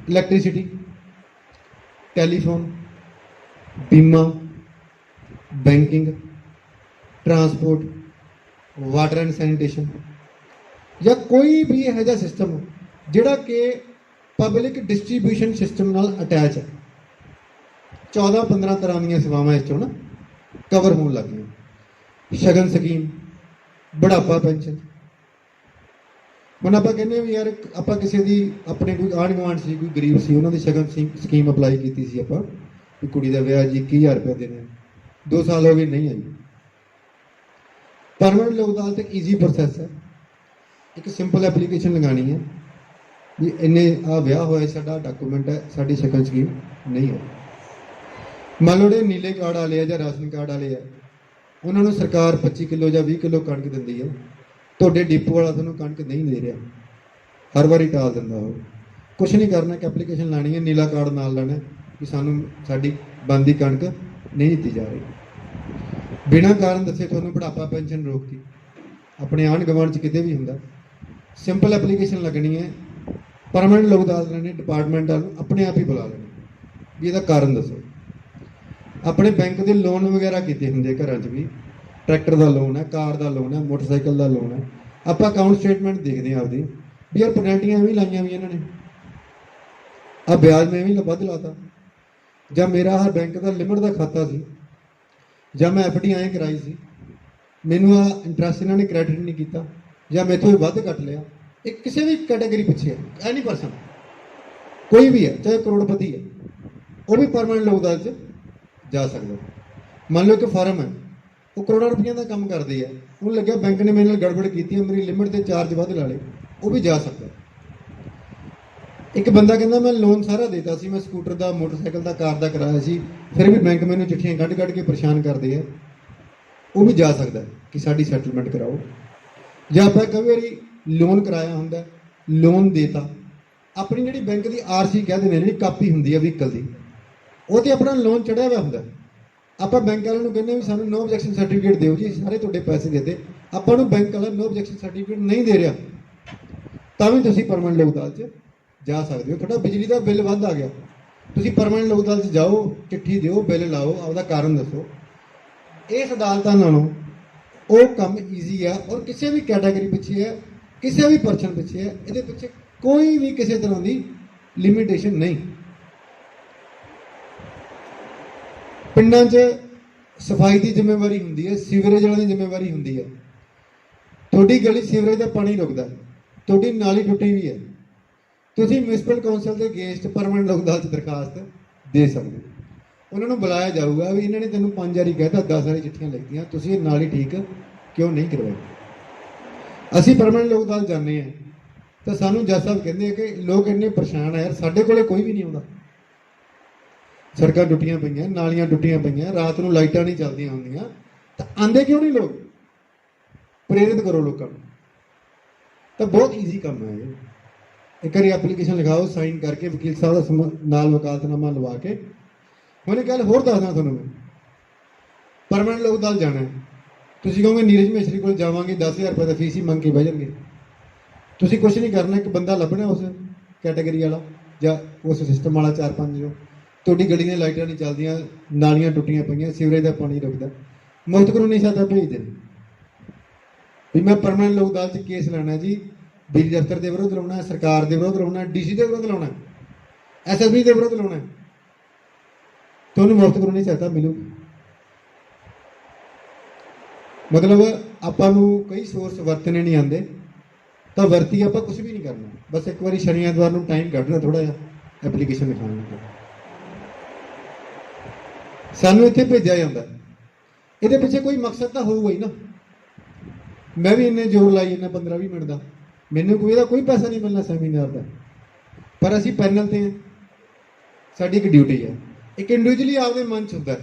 ਇਲੈਕਟ੍ਰੀਸਿਟੀ, ਟੈਲੀਫੋਨ, ਬੀਮਾ, banking, transport, water and sanitation, ਜਾਂ ਕੋਈ ਵੀ ਇਹੋ ਜਿਹਾ ਸਿਸਟਮ ਜਿਹੜਾ ਕਿ ਪਬਲਿਕ ਡਿਸਟ੍ਰੀਬਿਊਸ਼ਨ ਸਿਸਟਮ ਨਾਲ ਅਟੈਚ ਹੈ। 14-15 ਤਰ੍ਹਾਂ ਦੀਆਂ ਸੇਵਾਵਾਂ ਇਸ 'ਚੋਂ ਨਾ ਕਵਰ ਹੋਣ ਲੱਗ ਗਈਆਂ। ਸ਼ਗਨ ਸਕੀਮ, ਬੁਢਾਪਾ ਪੈਨਸ਼ਨ। ਹੁਣ ਆਪਾਂ ਕਹਿੰਦੇ ਵੀ ਯਾਰ ਆਪਾਂ ਕਿਸੇ ਦੀ ਆਪਣੇ ਕੋਈ ਆਂਢ ਗੁਆਂਢ ਸੀ, ਕੋਈ ਗਰੀਬ ਸੀ, ਉਹਨਾਂ ਦੀ ਸ਼ਗਨ ਸਕੀਮ ਅਪਲਾਈ ਕੀਤੀ ਸੀ ਆਪਾਂ ਵੀ ਕੁੜੀ ਦਾ ਵਿਆਹ ਜੀ 21,000 ਰੁਪਏ ਦੇਣੇ, 2 ਸਾਲ ਹੋ ਗਏ ਨਹੀਂ ਆਈ। ਪਰਮਾਨੈਂਟ ਲੋਕ ਅਦਾਲਤ ਇੱਕ ਈਜ਼ੀ ਪ੍ਰੋਸੈਸ ਹੈ, ਇੱਕ ਸਿੰਪਲ ਐਪਲੀਕੇਸ਼ਨ ਲਗਾਉਣੀ ਹੈ ਵੀ ਇੰਨੇ ਆ ਵਿਆਹ ਹੋਇਆ, ਸਾਡਾ ਡਾਕੂਮੈਂਟ ਹੈ, ਸਾਡੀ ਸ਼ਗਨ ਸਕੀਮ ਨਹੀਂ ਹੈ। ਮੰਨ ਲਓ ਜਿਹੜੇ ਨੀਲੇ ਕਾਰਡ ਵਾਲੇ ਆ ਜਾਂ ਰਾਸ਼ਨ ਕਾਰਡ ਵਾਲੇ ਆ, ਉਹਨਾਂ ਨੂੰ ਸਰਕਾਰ 25 ਕਿਲੋ ਜਾਂ 20 ਕਿਲੋ ਕਣਕ ਦਿੰਦੀ ਹੈ, ਤੁਹਾਡੇ ਡਿਪੂ ਵਾਲਾ ਤੁਹਾਨੂੰ ਕਣਕ ਨਹੀਂ ਦੇ ਰਿਹਾ, ਹਰ ਵਾਰੀ ਟਾਲ ਦਿੰਦਾ। ਉਹ ਕੁਛ ਨਹੀਂ ਕਰਨਾ, ਇੱਕ ਐਪਲੀਕੇਸ਼ਨ ਲਾਣੀ ਹੈ, ਨੀਲਾ ਕਾਰਡ ਨਾਲ ਲੈਣਾ, ਕਿ ਸਾਨੂੰ ਸਾਡੀ ਬਣਦੀ ਕਣਕ ਨਹੀਂ ਦਿੱਤੀ ਜਾ ਰਹੀ। ਬਿਨਾਂ ਕਾਰਨ ਦੱਸੇ ਤੁਹਾਨੂੰ ਬੁਢਾਪਾ ਪੈਨਸ਼ਨ ਰੋਕਤੀ। ਆਪਣੇ ਆਂਢ ਗੁਆਂਢ 'ਚ ਕਿਤੇ ਵੀ ਹੁੰਦਾ, ਸਿੰਪਲ ਐਪਲੀਕੇਸ਼ਨ ਲੱਗਣੀ ਹੈ, ਪਰਮਾਨੈਂਟ ਲੋਕ ਅਦਾਲਤ ਨੇ ਡਿਪਾਰਟਮੈਂਟ ਨੂੰ ਆਪਣੇ ਆਪ ਹੀ ਬੁਲਾ ਲੈਣਾ ਵੀ ਇਹਦਾ ਕਾਰਨ ਦੱਸੋ। ਆਪਣੇ ਬੈਂਕ ਦੇ ਲੋਨ ਵਗੈਰਾ ਕੀਤੇ ਹੁੰਦੇ ਘਰਾਂ 'ਚ ਵੀ, ਟਰੈਕਟਰ ਦਾ ਲੋਨ ਹੈ, ਕਾਰ ਦਾ ਲੋਨ ਹੈ, ਮੋਟਰਸਾਈਕਲ ਦਾ ਲੋਨ ਹੈ, ਆਪਾਂ ਅਕਾਊਂਟ ਸਟੇਟਮੈਂਟ ਦੇਖਦੇ ਹਾਂ ਆਪਦੀ ਵੀ ਯਾਰ ਪੈਨਲਟੀਆਂ ਵੀ ਲਾਈਆਂ ਵੀ ਇਹਨਾਂ ਨੇ, ਆ ਵਿਆਜ ਮੈਂ ਵੀ ਵੱਧ ਲਾਤਾ, ਜਾਂ ਮੇਰਾ ਆਹ ਬੈਂਕ ਦਾ ਲਿਮਟ ਦਾ ਖਾਤਾ ਸੀ, ਜਾਂ ਮੈਂ ਐਫ ਡੀ ਐਂ ਕਰਾਈ ਸੀ, ਮੈਨੂੰ ਆ ਇੰਟਰਸਟ ਇਹਨਾਂ ਨੇ ਕ੍ਰੈਡਿਟ ਨਹੀਂ ਕੀਤਾ, ਜਾਂ ਮੈਥੋਂ ਇਹ ਵੱਧ ਕੱਟ ਲਿਆ। ਇਹ ਕਿਸੇ ਵੀ ਕੈਟਾਗਰੀ ਪਿੱਛੇ ਹੈ, ਐਨੀ ਪਰਸਨ ਕੋਈ ਵੀ ਹੈ, ਚਾਹੇ ਕਰੋੜਪਤੀ ਹੈ, ਉਹ ਵੀ ਪਰਮਾਨੈਂਟ ਲੋਕ ਅਦਾਲਤ 'ਚ ਜਾ ਸਕਦਾ। ਮੰਨ ਲਓ ਕਿ ਫਾਰਮ ਹੈ, ਉਹ ਕਰੋੜਾਂ ਰੁਪਈਆਂ ਦਾ ਕੰਮ ਕਰਦੀ ਹੈ, ਉਹਨੂੰ ਲੱਗਿਆ ਬੈਂਕ ਨੇ ਮੇਰੇ ਨਾਲ ਗੜਬੜ ਕੀਤੀ ਹੈ, ਮੇਰੀ ਲਿਮਟ ਤੇ ਚਾਰਜ ਵੱਧ ਲਾ ਲਏ, ਉਹ ਵੀ ਜਾ ਸਕਦਾ। ਇੱਕ ਬੰਦਾ ਕਹਿੰਦਾ ਮੈਂ ਲੋਨ ਸਾਰਾ ਦੇਤਾ ਸੀ, ਮੈਂ ਸਕੂਟਰ ਦਾ, ਮੋਟਰਸਾਈਕਲ ਦਾ, ਕਾਰ ਦਾ ਕਰਾਇਆ ਸੀ, ਫਿਰ ਵੀ ਬੈਂਕ ਮੈਨੂੰ ਚਿੱਠੀਆਂ ਕੱਢ ਕੇ ਪਰੇਸ਼ਾਨ ਕਰਦੇ ਆ, ਉਹ ਵੀ ਜਾ ਸਕਦਾ ਕਿ ਸਾਡੀ ਸੈਟਲਮੈਂਟ ਕਰਾਓ। ਜਾਂ ਆਪਾਂ ਕਈ ਵਾਰੀ ਲੋਨ ਕਰਾਇਆ ਹੁੰਦਾ, ਲੋਨ ਦੇਤਾ, ਆਪਣੀ ਜਿਹੜੀ ਬੈਂਕ ਦੀ ਆਰਸੀ ਕਹਿ ਦਿੰਦੇ ਨੇ, ਜਿਹੜੀ ਕਾਪੀ ਹੁੰਦੀ ਹੈ ਵਹੀਕਲ ਦੀ, ਉਹ ਤੇ ਆਪਣਾ ਲੋਨ ਚੜਿਆ ਹੋਇਆ ਹੁੰਦਾ, ਆਪਾਂ ਬੈਂਕ ਵਾਲਿਆਂ ਨੂੰ ਕਹਿੰਦੇ ਵੀ ਸਾਨੂੰ ਨੋ ਆਬਜੈਕਸ਼ਨ ਸਰਟੀਫਿਕੇਟ ਦਿਓ ਜੀ, ਸਾਰੇ ਤੁਹਾਡੇ ਪੈਸੇ ਦੇ ਦੇ, ਆਪਾਂ ਨੂੰ ਬੈਂਕ ਵਾਲਾ ਨੋ ਆਬਜੈਕਸ਼ਨ ਸਰਟੀਫਿਕੇਟ ਨਹੀਂ ਦੇ ਰਿਹਾ, ਤਾਂ ਵੀ ਤੁਸੀਂ ਪਰਮਾਨੈਂਟ ਲੋਕ ਅਦਾਲਤ 'ਚ ਜਾ ਸਕਦੇ ਹੋ। ਤੁਹਾਡਾ ਬਿਜਲੀ ਦਾ ਬਿੱਲ ਵੱਧ ਆ ਗਿਆ, ਤੁਸੀਂ ਪਰਮਾਨੈਂਟ ਲੋਕ ਅਦਾਲਤ 'ਚ ਜਾਓ, ਚਿੱਠੀ ਦਿਓ, ਬਿੱਲ ਲਾਓ, ਆਪਦਾ ਕਾਰਨ ਦੱਸੋ। ਇਸ ਅਦਾਲਤਾਂ ਨਾਲੋਂ ਉਹ ਕੰਮ ਈਜ਼ੀ ਆ, ਔਰ ਕਿਸੇ ਵੀ ਕੈਟਾਗਰੀ ਪਿੱਛੇ ਹੈ, ਕਿਸੇ ਵੀ ਪਰਸਨ ਪਿੱਛੇ ਹੈ, ਇਹਦੇ ਪਿੱਛੇ ਕੋਈ ਵੀ ਕਿਸੇ ਤਰ੍ਹਾਂ ਦੀ ਲਿਮਿਟੇਸ਼ਨ ਨਹੀਂ। ਪਿੰਡਾਂ 'ਚ ਸਫਾਈ ਦੀ ਜ਼ਿੰਮੇਵਾਰੀ ਹੁੰਦੀ ਹੈ, ਸੀਵਰੇਜ ਵਾਲਿਆਂ ਦੀ ਜ਼ਿੰਮੇਵਾਰੀ ਹੁੰਦੀ ਹੈ। ਤੁਹਾਡੀ ਗਲੀ ਸੀਵਰੇਜ ਦਾ ਪਾਣੀ ਰੁਕਦਾ, ਤੁਹਾਡੀ ਨਾਲੀ ਟੁੱਟੀ ਵੀ ਹੈ, ਤੁਸੀਂ ਮਿਊਨਿਸਪਲ ਕੌਂਸਲ ਦੇ ਅਗੇਂਸਟ ਪਰਮਾਨੈਂਟ ਲੋਕ ਅਦਾਲਤ 'ਚ ਦਰਖਾਸਤ ਦੇ ਸਕਦੇ ਹੋ। ਉਹਨਾਂ ਨੂੰ ਬੁਲਾਇਆ ਜਾਊਗਾ ਵੀ ਇਹਨਾਂ ਨੇ ਤੈਨੂੰ 5 ਵਾਰੀ ਕਹਿਤਾ, 10 ਵਾਰੀ ਚਿੱਠੀਆਂ ਲਿਖਤੀਆਂ, ਤੁਸੀਂ ਇਹ ਨਾਲੀ ਠੀਕ ਕਿਉਂ ਨਹੀਂ ਕਰਵਾਈ। ਅਸੀਂ ਪਰਮਾਨੈਂਟ ਲੋਕ ਅਦਾਲਤ ਜਾਂਦੇ ਹਾਂ ਤਾਂ ਸਾਨੂੰ ਜੱਜ ਸਾਹਿਬ ਕਹਿੰਦੇ ਆ ਕਿ ਲੋਕ ਇੰਨੇ ਪਰੇਸ਼ਾਨ ਆ ਯਾਰ, ਸਾਡੇ ਕੋਲੇ ਕੋਈ ਵੀ ਨਹੀਂ ਆਉਂਦਾ, ਸੜਕਾਂ ਟੁੱਟੀਆਂ ਪਈਆਂ, ਨਾਲੀਆਂ ਟੁੱਟੀਆਂ ਪਈਆਂ, ਰਾਤ ਨੂੰ ਲਾਈਟਾਂ ਨਹੀਂ ਚੱਲਦੀਆਂ ਹੁੰਦੀਆਂ, ਤਾਂ ਆਂਦੇ ਕਿਉਂ ਨਹੀਂ ਲੋਕ। ਪ੍ਰੇਰਿਤ ਕਰੋ ਲੋਕਾਂ ਨੂੰ, ਤਾਂ ਬਹੁਤ ਈਜ਼ੀ ਕੰਮ ਹੈ ਇਹ। ਇੱਕ ਵਾਰੀ ਐਪਲੀਕੇਸ਼ਨ ਲਿਖਾਓ, ਸਾਈਨ ਕਰਕੇ ਵਕੀਲ ਸਾਹਿਬ ਦਾ ਨਾਲ ਵਕਾਲਤਨਾਮਾ ਲਵਾ ਕੇ। ਹੁਣ ਇੱਕ ਗੱਲ ਹੋਰ ਦੱਸਦਾ ਤੁਹਾਨੂੰ, ਮੈਂ ਪਰਮਾਨੈਂਟ ਲੋਕ ਅਦਾਲਤ ਜਾਣਾ ਹੈ, ਤੁਸੀਂ ਕਹੋਗੇ ਨੀਰਜ ਮਹਿਸ਼ਰੀ ਕੋਲ ਜਾਵਾਂਗੇ, 10,000 ਰੁਪਏ ਦਾ ਫੀਸ ਹੀ ਮੰਗ ਕੇ ਬਹਿ ਜਾਣਗੇ। ਤੁਸੀਂ ਕੁਛ ਨਹੀਂ ਕਰਨਾ, ਇੱਕ ਬੰਦਾ ਲੱਭਣਾ ਉਸ ਕੈਟਾਗਰੀ ਵਾਲਾ ਜਾਂ ਉਸ ਸਿਸਟਮ ਵਾਲਾ, 4-5 ਜੋ ਤੁਹਾਡੀ ਗਲੀ ਦੀਆਂ ਲਾਈਟਾਂ ਨਹੀਂ ਚੱਲਦੀਆਂ, ਨਾਲੀਆਂ ਟੁੱਟੀਆਂ ਪਈਆਂ, ਸੀਵਰੇਜ ਦਾ ਪਾਣੀ ਰੁਕਦਾ, ਮੁਫਤ ਕਾਨੂੰਨੀ ਸਹਾਇਤਾ ਭੇਜ ਦੇਣੀ ਵੀ ਮੈਂ ਪਰਮਾਨੈਂਟ ਲੋਕ ਅਦਾਲਤ 'ਚ ਕੇਸ ਲੈਣਾ ਜੀ, ਬਿਜਲੀ ਦਫ਼ਤਰ ਦੇ ਵਿਰੁੱਧ ਲਾਉਣਾ, ਸਰਕਾਰ ਦੇ ਵਿਰੁੱਧ ਲਾਉਣਾ, ਡੀਸੀ ਦੇ ਵਿਰੁੱਧ ਲਾਉਣਾ, ਐਸਐਸਪੀ ਦੇ ਵਿਰੁੱਧ ਲਾਉਣਾ, ਤੁਹਾਨੂੰ ਮੁਫਤ ਕਾਨੂੰਨੀ ਸਹਾਇਤਾ ਮਿਲੂਗੀ। ਮਤਲਬ ਆਪਾਂ ਨੂੰ ਕਈ ਸੋਰਸ ਵਰਤਣੇ ਨਹੀਂ ਆਉਂਦੇ, ਤਾਂ ਵਰਤੀ ਆਪਾਂ ਕੁਝ ਵੀ ਨਹੀਂ ਕਰਨਾ, ਬਸ ਇੱਕ ਵਾਰੀ ਸ਼ਨੀ ਐਤਵਾਰ ਨੂੰ ਟਾਈਮ ਕੱਢਣਾ ਥੋੜਾ ਜਿਹਾ ਐਪਲੀਕੇਸ਼ਨ ਲਿਖਾਉਣ ਨੂੰ। ਸਾਨੂੰ ਇੱਥੇ ਭੇਜਿਆ ਜਾਂਦਾ, ਇਹਦੇ ਪਿੱਛੇ ਕੋਈ ਮਕਸਦ ਤਾਂ ਹੋਊਗਾ ਹੀ ਨਾ। ਮੈਂ ਵੀ ਇੰਨੇ ਜ਼ੋਰ ਲਾਈ ਜਾਂਦਾ 15-20 ਮਿੰਟ ਦਾ, ਮੈਨੂੰ ਕੋਈ ਇਹਦਾ ਕੋਈ ਪੈਸਾ ਨਹੀਂ ਮਿਲਣਾ ਸੈਮੀਨਾਰ ਦਾ, ਪਰ ਅਸੀਂ ਪੈਨਲ ਤੇ ਹਾਂ, ਸਾਡੀ ਇੱਕ ਡਿਊਟੀ ਹੈ। ਇੱਕ ਇੰਡੀਵਿਜੂਅਲੀ ਆਪਦੇ ਮਨ 'ਚ ਹੁੰਦਾ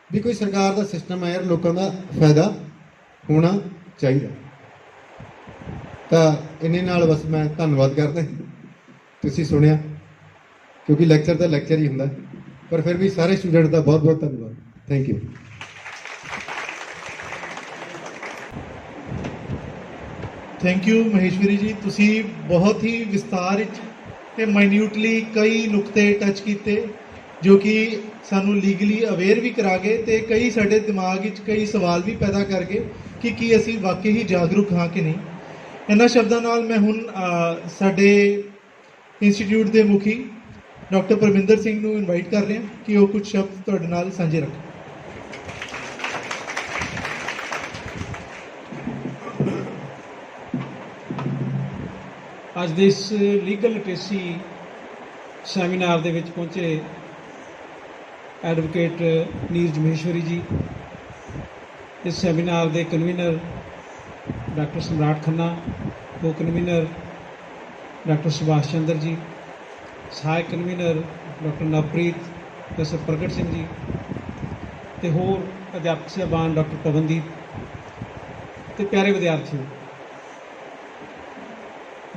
ਵੀ ਕੋਈ ਸਰਕਾਰ ਦਾ ਸਿਸਟਮ ਹੈ ਯਾਰ, ਲੋਕਾਂ ਦਾ ਫਾਇਦਾ ਹੋਣਾ ਚਾਹੀਦਾ। ਤਾਂ ਇੰਨੇ ਨਾਲ ਬਸ ਮੈਂ ਧੰਨਵਾਦ ਕਰਦਾ, ਤੁਸੀਂ ਸੁਣਿਆ, ਕਿਉਂਕਿ ਲੈਕਚਰ ਤਾਂ ਲੈਕਚਰ ਹੀ ਹੁੰਦਾ, ਪਰ ਫਿਰ ਵੀ ਸਾਰੇ ਸਟੂਡੈਂਟ ਦਾ ਬਹੁਤ ਬਹੁਤ ਧੰਨਵਾਦ। Thank you. Thank you Maheshwari ਜੀ, ਤੁਸੀਂ ਬਹੁਤ ਹੀ ਵਿਸਤਾਰ ਵਿੱਚ ਤੇ ਮਾਈਨਿਊਟਲੀ ਕਈ ਨੁਕਤੇ ਟੱਚ ਕੀਤੇ ਜੋ ਕਿ ਸਾਨੂੰ ਲੀਗਲੀ ਅਵੇਅਰ ਵੀ ਕਰਾ ਗਏ, ਤੇ ਕਈ ਸਾਡੇ ਦਿਮਾਗ ਵਿੱਚ ਕਈ ਸਵਾਲ ਵੀ ਪੈਦਾ ਕਰ ਗਏ ਕਿ ਕੀ ਅਸੀਂ ਵਾਕਈ ਹੀ ਜਾਗਰੂਕ ਹਾਂ ਕਿ ਨਹੀਂ। ਇਹਨਾਂ ਸ਼ਬਦਾਂ ਨਾਲ ਮੈਂ ਹੁਣ ਸਾਡੇ ਇੰਸਟੀਚਿਊਟ ਦੇ ਮੁਖੀ ਡਾਕਟਰ ਪਰਮਿੰਦਰ ਸਿੰਘ ਨੂੰ ਇਨਵਾਈਟ ਕਰ ਰਿਹਾ ਕਿ ਉਹ ਕੁਝ ਸ਼ਬਦ ਤੁਹਾਡੇ ਨਾਲ ਸਾਂਝੇ ਰੱਖਣ। ਅੱਜ ਦੇ ਇਸ ਲੀਗਲ ਲਿਟਰੇਸੀ ਸੈਮੀਨਾਰ ਦੇ ਵਿੱਚ ਪਹੁੰਚੇ ਐਡਵੋਕੇਟ ਨੀਰਜ ਮਹੇਸ਼ਵਰੀ ਜੀ, ਇਸ ਸੈਮੀਨਾਰ ਦੇ ਕਨਵੀਨਰ ਡਾਕਟਰ ਸਮਰਾਟ ਖੰਨਾ, ਕੋ ਕਨਵੀਨਰ ਡਾਕਟਰ ਸੁਭਾਸ਼ ਚੰਦਰ ਜੀ, ਸਹਾਇਕ ਕਨਵੀਨਰ ਡਾਕਟਰ ਨਵਪ੍ਰੀਤ, ਪ੍ਰੋਫੈਸਰ ਪ੍ਰਗਟ ਸਿੰਘ ਜੀ, ਤੇ ਹੋਰ ਅਧਿਆਪਕ ਸਾਹਿਬਾਨ ਡਾਕਟਰ ਪਵਨਦੀਪ ਤੇ ਪਿਆਰੇ ਵਿਦਿਆਰਥੀਓ,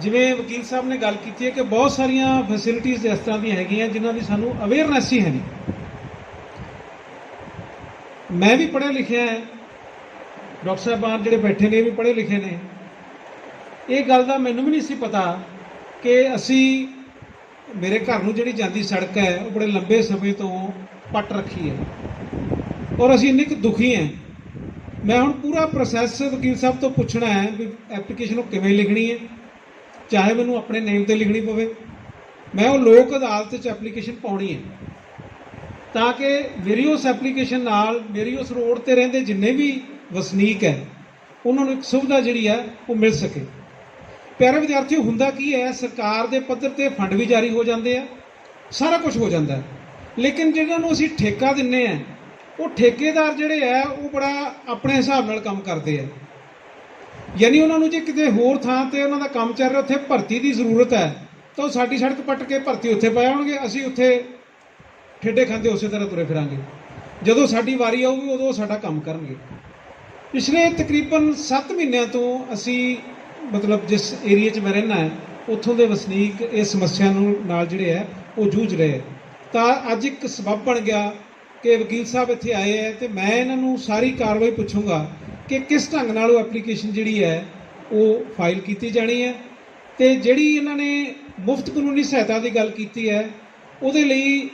ਜਿਵੇਂ ਵਕੀਲ ਸਾਹਿਬ ਨੇ ਗੱਲ ਕੀਤੀ ਹੈ ਕਿ ਬਹੁਤ ਸਾਰੀਆਂ ਫੈਸਿਲਿਟੀਜ਼ ਇਸ ਤਰ੍ਹਾਂ ਦੀਆਂ ਹੈਗੀਆਂ ਜਿਨ੍ਹਾਂ ਦੀ ਸਾਨੂੰ ਅਵੇਅਰਨੈਸ ਹੀ ਹੈ ਨਹੀਂ। ਮੈਂ ਵੀ ਪੜ੍ਹਿਆ ਲਿਖਿਆ ਹੈ, ਡਾਕਟਰ ਸਾਹਿਬਾਨ ਜਿਹੜੇ ਬੈਠੇ ਨੇ ਇਹ ਵੀ ਪੜ੍ਹੇ ਲਿਖੇ ਨੇ। ਇਹ ਗੱਲ ਦਾ ਮੈਨੂੰ ਵੀ ਨਹੀਂ ਸੀ ਪਤਾ ਕਿ ਅਸੀਂ ਮੇਰੇ ਘਰ ਨੂੰ ਜਿਹੜੀ ਜਾਂਦੀ ਸੜਕ ਹੈ ਉਹ ਬੜੇ ਲੰਬੇ ਸਮੇਂ ਤੋਂ ਪੱਟ ਰੱਖੀ ਹੈ ਔਰ ਅਸੀਂ ਇੰਨੇ ਕੁ ਦੁਖੀ ਹਾਂ। ਮੈਂ ਹੁਣ ਪੂਰਾ ਪ੍ਰੋਸੈਸ ਵਕੀਲ ਸਾਹਿਬ ਤੋਂ ਪੁੱਛਣਾ ਹੈ ਵੀ ਐਪਲੀਕੇਸ਼ਨ ਉਹ ਕਿਵੇਂ ਲਿਖਣੀ ਹੈ, ਚਾਹੇ ਮੈਨੂੰ ਆਪਣੇ ਨੇਮ ਤੇ ਲਿਖਣੀ ਪਵੇ। ਮੈਂ ਉਹ ਲੋਕ ਅਦਾਲਤ 'ਚ ਐਪਲੀਕੇਸ਼ਨ ਪਾਉਣੀ ਹੈ ਤਾਂ ਕਿ ਮੇਰੀ ਉਸ ਐਪਲੀਕੇਸ਼ਨ ਨਾਲ ਮੇਰੀ ਉਸ ਰੋਡ ਤੇ ਰਹਿੰਦੇ ਜਿੰਨੇ ਵੀ ਵਸਨੀਕ ਹੈ ਉਹਨਾਂ ਨੂੰ ਇੱਕ ਸੁਵਿਧਾ ਜਿਹੜੀ ਹੈ ਉਹ ਮਿਲ ਸਕੇ। ਪਿਆਰੇ ਵਿਦਿਆਰਥੀਓ, ਹੁੰਦਾ ਕੀ ਹੈ, ਸਰਕਾਰ ਦੇ ਪੱਧਰ ਤੇ ਫੰਡ ਵੀ ਜਾਰੀ ਹੋ ਜਾਂਦੇ ਆ, ਸਾਰਾ ਕੁਝ ਹੋ ਜਾਂਦਾ, ਲੇਕਿਨ ਜਿਹਨਾਂ ਨੂੰ ਅਸੀਂ ਠੇਕਾ ਦਿੰਨੇ ਆ ਉਹ ਠੇਕੇਦਾਰ ਜਿਹੜੇ ਆ ਉਹ ਬੜਾ ਆਪਣੇ ਹਿਸਾਬ ਨਾਲ ਕੰਮ ਕਰਦੇ ਆ। ਯਾਨੀ ਉਹਨਾਂ ਨੂੰ ਜੇ ਕਿਤੇ ਹੋਰ ਥਾਂ ਤੇ ਉਹਨਾਂ ਦਾ ਕੰਮ ਚੱਲ ਰਿਹਾ, ਉੱਥੇ ਭਰਤੀ ਦੀ ਜ਼ਰੂਰਤ ਹੈ ਤਾਂ ਉਹ ਸਾਡੀ ਸੜਕ ਪੱਟ ਕੇ ਭਰਤੀ ਉੱਥੇ ਪਾਏ ਆਉਣਗੇ, ਅਸੀਂ ਉੱਥੇ ਠੇਡੇ ਖਾਂਦੇ ਉਸੇ ਤਰ੍ਹਾਂ ਤੁਰੇ ਫਿਰਾਂਗੇ। ਜਦੋਂ ਸਾਡੀ ਵਾਰੀ ਆਊਗੀ ਉਦੋਂ ਉਹ ਸਾਡਾ ਕੰਮ ਕਰਨਗੇ। ਪਿਛਲੇ ਤਕਰੀਬਨ 7 ਮਹੀਨਿਆਂ ਤੋਂ ਅਸੀਂ ਮਤਲਬ ਜਿਸ ਏਰੀਏ 'ਚ ਮੈਂ ਰਹਿਣਾ ਹੈ ਉੱਥੋਂ ਦੇ ਵਸਨੀਕ ਇਸ ਸਮੱਸਿਆ ਨੂੰ ਨਾਲ ਜਿਹੜੇ ਹੈ ਉਹ ਜੂਝ ਰਹੇ। ਤਾਂ ਅੱਜ ਇੱਕ ਸਬੱਬ ਬਣ ਗਿਆ ਕਿ ਵਕੀਲ ਸਾਹਿਬ ਇੱਥੇ ਆਏ ਹੈ ਤੇ ਮੈਂ ਇਹਨਾਂ ਨੂੰ ਸਾਰੀ ਕਾਰਵਾਈ ਪੁੱਛੂੰਗਾ ਕਿ ਕਿਸ ਢੰਗ ਨਾਲ ਉਹ ਐਪਲੀਕੇਸ਼ਨ ਜਿਹੜੀ ਹੈ ਉਹ ਫਾਈਲ ਕੀਤੀ ਜਾਣੀ ਹੈ। ਤੇ ਜਿਹੜੀ ਇਹਨਾਂ ਨੇ ਮੁਫਤ ਕਾਨੂੰਨੀ ਸਹਾਇਤਾ ਦੀ ਗੱਲ ਕੀਤੀ ਹੈ ਉਹਦੇ ਲਈ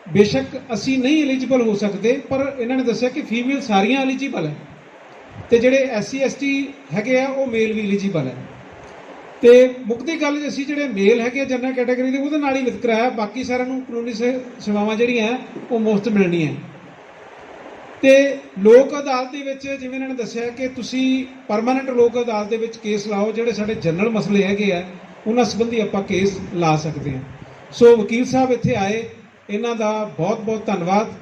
ਬੇਸ਼ੱਕ ਅਸੀਂ ਨਹੀਂ ਐਲੀਜੀਬਲ ਹੋ ਸਕਦੇ, ਪਰ ਇਹਨਾਂ ਨੇ ਦੱਸਿਆ ਕਿ ਫੀਮੇਲ ਸਾਰੀਆਂ ਐਲੀਜੀਬਲ ਹੈ ਤੇ ਜਿਹੜੇ SC ST ਹੈਗੇ ਆ ਉਹ ਮੇਲ ਵੀ ਐਲੀਜੀਬਲ ਹੈ। ਤੇ ਮੁੱਕਦੀ ਗੱਲ ਅਸੀਂ ਜਿਹੜੇ ਮੇਲ ਹੈਗੇ ਜਨਰਲ ਕੈਟਾਗਰੀ ਦੇ ਉਹਦੇ ਨਾਲ ਹੀ ਵਿਤਕਰਾ ਹੈ, ਬਾਕੀ ਸਾਰਿਆਂ ਨੂੰ ਕਾਨੂੰਨੀ ਸੇਵਾਵਾਂ ਜਿਹੜੀਆਂ ਉਹ ਮੁਫਤ ਮਿਲਣੀਆਂ। ਤੇ ਲੋਕ ਅਦਾਲਤ ਦੇ ਵਿੱਚ ਜਿਵੇਂ ਇਹਨਾਂ ਨੇ ਦੱਸਿਆ ਕਿ ਤੁਸੀਂ ਪਰਮਾਨੈਂਟ ਲੋਕ ਅਦਾਲਤ ਦੇ ਵਿੱਚ ਕੇਸ ਲਾਓ, ਜਿਹੜੇ ਸਾਡੇ ਜਨਰਲ ਮਸਲੇ ਹੈਗੇ ਆ ਉਹਨਾਂ ਸੰਬੰਧੀ ਆਪਾਂ ਕੇਸ ਲਾ ਸਕਦੇ ਹਾਂ। ਸੋ ਵਕੀਲ ਸਾਹਿਬ ਇੱਥੇ ਆਏ, ਇਹਨਾਂ ਦਾ ਬਹੁਤ ਬਹੁਤ ਧੰਨਵਾਦ।